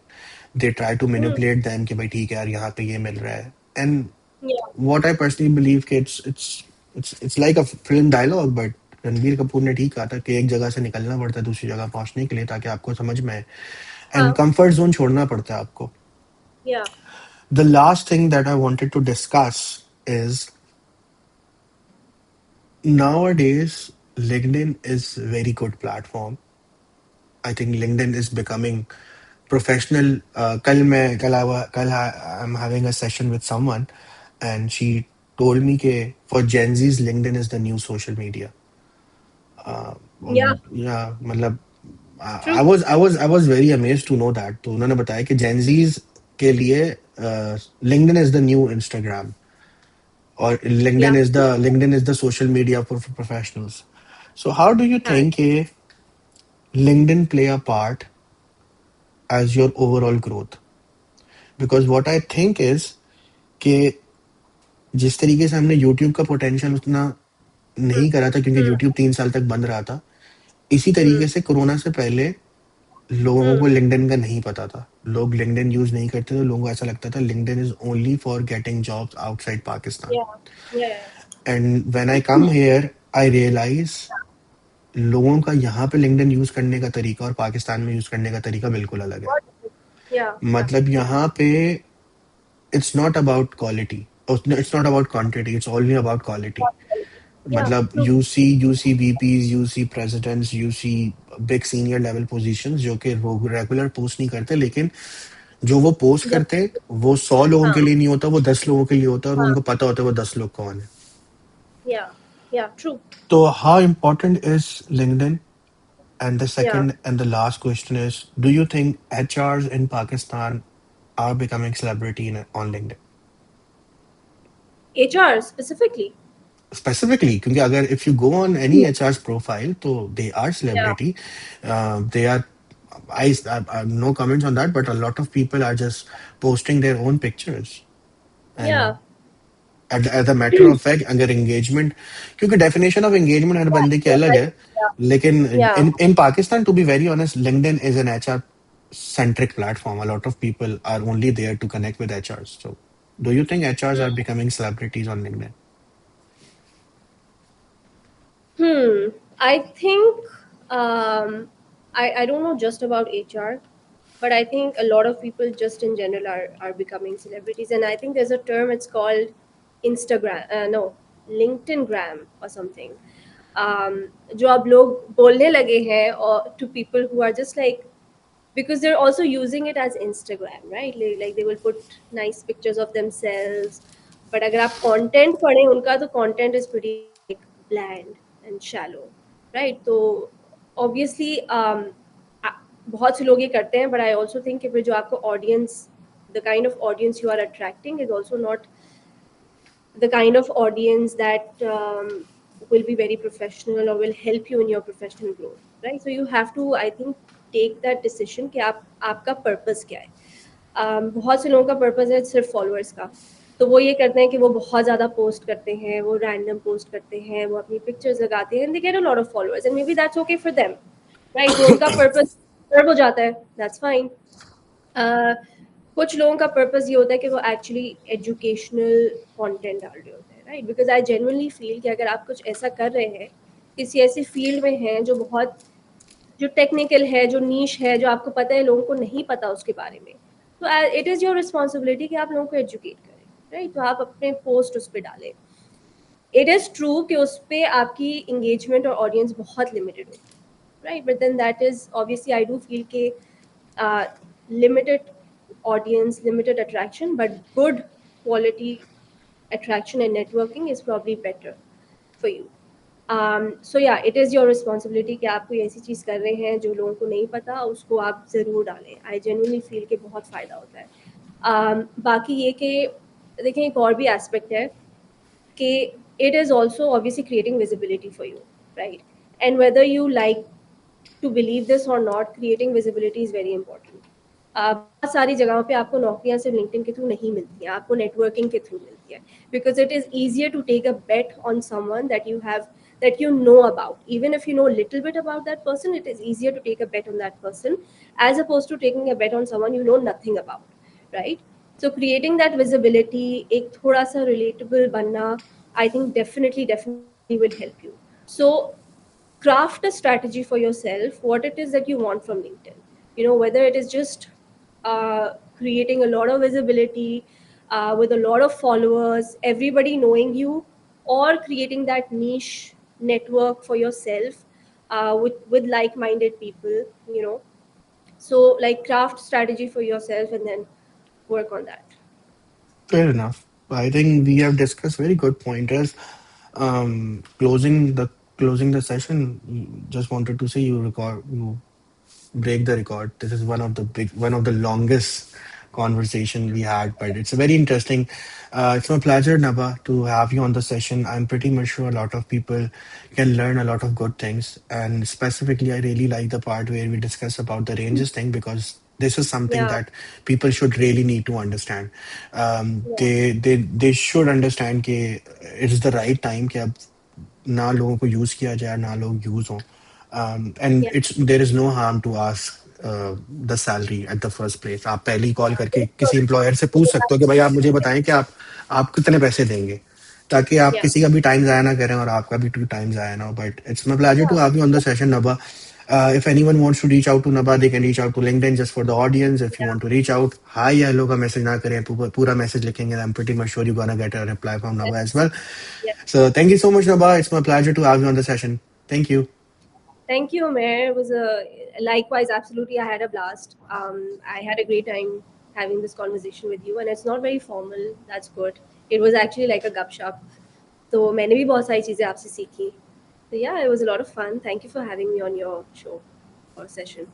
They try to hmm, manipulate them कि भाई ठीक है यार यहाँ पे ये मिल रहा है. And या what I personally believe कि it's like a film dialogue, but Ranbir Kapoor ने ठीक कहा था कि एक जगह से निकलना पड़ता है दूसरी जगह पहुंचने के लिए, ताकि आपको समझ में आए. हाँ, एंड कंफर्ट जोन छोड़ना पड़ता है आपको. या The last thing that I wanted to discuss is, nowadays LinkedIn is very good platform. I think LinkedIn is becoming professional. कल I'm having a session with someone, and she told me कि for Gen Z's LinkedIn is the new social media. या Yeah, मतलब true. I was very amazed to know that. तो उन्होंने बताया कि Gen Z's के लिए LinkedIn is the new Instagram, or या LinkedIn is the social media for professionals. So how do you हाँ, think LinkedIn play a part as your overall growth? Because what I think is, कि जिस तरीके से हमने YouTube का potential उतना नहीं करा था, क्योंकि यूट्यूब 3 साल तक बंद रहा था, इसी तरीके से कोरोना से पहले लोगों को लिंक्डइन का नहीं पता था। लोग लिंक्डइन यूज नहीं करते थे, लोगों को ऐसा लगता था LinkedIn is only for getting jobs outside Pakistan. Yeah. Yeah. And when I come here I realise लोगों का यहाँ पे लिंक्डइन यूज करने का तरीका और पाकिस्तान में यूज करने का तरीका बिल्कुल अलग है। What? Yeah. Yeah. मतलब यहाँ पे it's not about quality, it's not about quantity, it's only about quality. Yeah. मतलब True. You see VPs, you see presidents, you see big senior level positions जो कि रेगुलर पोस्ट नहीं करते, लेकिन जो वो पोस्ट जब करते वो 100 लोगों के हाँ लिए नहीं होता, वो 10 लोगों के लिए होता है, और हाँ उनको पता होता है वो 10 लोग कौन है। yeah yeah true तो how important is LinkedIn? And the yeah second and the last question is, do you think HRs in Pakistan are becoming celebrity on LinkedIn? HR specifically. Specifically, क्योंकि अगर if you go on any HR's profile, तो they are Yeah, celebrity. They are, I no comments on that, but a lot of people are just posting their own pictures. yeah. And as a matter of fact, अगर engagement, क्योंकि definition of engagement हर बंदे की You're अलग right. है, लेकिन Yeah, in Pakistan, to be very honest, LinkedIn is an HR centric platform. A lot of people are only there to connect with HRs. So, do you think HRs are becoming celebrities on LinkedIn? hmm. I think um, I don't know just about HR, but I think a lot of people just in general are becoming celebrities, and I think there's a term, it's called Instagram, no, LinkedIn gram or something. जो अब लोग बोलने लगे हैं, or to people who are just like, because they're also using it as Instagram, right? Like they will put nice pictures of themselves. But अगर आप content पढ़ें उनका, तो content is pretty like bland and shallow, right? तो obviously बहुत से लोग ये करते हैं, but I also think कि फिर जो आपको audience, the kind of audience you are attracting is also not the kind of audience that will be very professional or will help you in your professional growth, right? So you have to, I think, take that decision कि आप आपका purpose क्या है. बहुत से लोगों का purpose है सिर्फ फॉलोअर्स का, तो वो ये करते हैं कि वो बहुत ज़्यादा पोस्ट करते हैं, वो रैंडम पोस्ट करते हैं, वो अपनी पिक्चर्स लगाते हैं, and they get a lot of followers, and may be that's okay for them, right? वो उनका पर्पस सर्व हो जाता है, दैट्स फाइन. कुछ लोगों का पर्पस ये होता है कि वो एक्चुअली एजुकेशनल कंटेंट डाल रहे होते हैं, right? Because I genuinely feel कि अगर आप कुछ ऐसा कर रहे हैं, किसी ऐसी फील्ड में हैं जो बहुत, जो टेक्निकल है, जो नीश है, जो आपको पता है लोगों को नहीं पता उसके बारे में, तो इट इज़ योर रिस्पॉन्सिबिलिटी कि आप लोगों को एजुकेट करें, राइट? तो आप अपने पोस्ट उस पर डालें. इट इज़ ट्रू कि उस पर आपकी इंगेजमेंट और ऑडियंस बहुत लिमिटेड होती है, right? But then that is obviously, I do feel ke limited audience, limited attraction, but good quality attraction and networking is probably better for you. So yeah, it is your responsibility कि आप कोई ऐसी चीज़ कर रहे हैं जो लोगों को नहीं पता, उसको आप ज़रूर डालें. I genuinely feel कि बहुत फ़ायदा होता है. बाकी ये कि देखें, एक और भी एस्पेक्ट है कि it is also obviously creating visibility for you, right? And whether you like to believe this or not, creating visibility is very important. बहुत सारी जगहों पे आपको नौकरियां सिर्फ लिंक्डइन के थ्रू नहीं मिलती हैं, आपको नेटवर्किंग के थ्रू मिलती है, because it is easier to take a bet on someone that you have, that you know about. Even if you know a little bit about that person, it is easier to take a bet on that person as opposed to taking a bet on someone you know nothing about, right? So creating that visibility, एक थोड़ा सा relatable बनना, I think definitely will help you. So craft a strategy for yourself, what it is that you want from LinkedIn. You know, whether it is just creating a lot of visibility with a lot of followers, everybody knowing you, or creating that niche network for yourself with like-minded people, you know. So like craft strategy for yourself and then work on that. Fair enough. I think we have discussed very good pointers. Closing the session, just wanted to say you break the record. This is one of the longest conversation we had, but it's very interesting. It's my pleasure, Naba, to have you on the session. I'm pretty much sure a lot of people can learn a lot of good things, and specifically, I really like the part where we discuss about the ranges thing, because This is something Yeah. that people should really need to understand. Yeah. They should understand कि it is the right time कि अब ना लोगों को use किया जाए ना लोग यूज हों. Yeah. And it's there is no harm to ask the salary at the first place. आप पहली कॉल करके किसी एम्प्लॉयर से पूछ सकते हो कि भाई आप मुझे बताएं कि आप कितने पैसे देंगे, ताकि आप Yeah. किसी का भी टाइम जाया ना करें और आपका भी टाइम जाया ना हो. But it's my pleasure to have you on the session, Nabha. If anyone wants to reach out to Nabha, they can reach out to LinkedIn. Just for the audience, if you Yeah. want to reach out, hi या hello का message ना करें, पूरा message लिखेंगे. I'm pretty much sure you're gonna get a reply from Nabha as Yes. well. Yeah. So thank you so much, Nabha. It's my pleasure to have you on the session. Thank you. Thank you, Mayor. It was a likewise, absolutely. I had a blast. I had a great time having this conversation with you, and it's not very formal. That's good. It was actually like a gup shop. तो मैंने भी बहुत सारी चीज़ें आपसे सीखी. So yeah, it was a lot of fun. Thank you for having me on your show or session.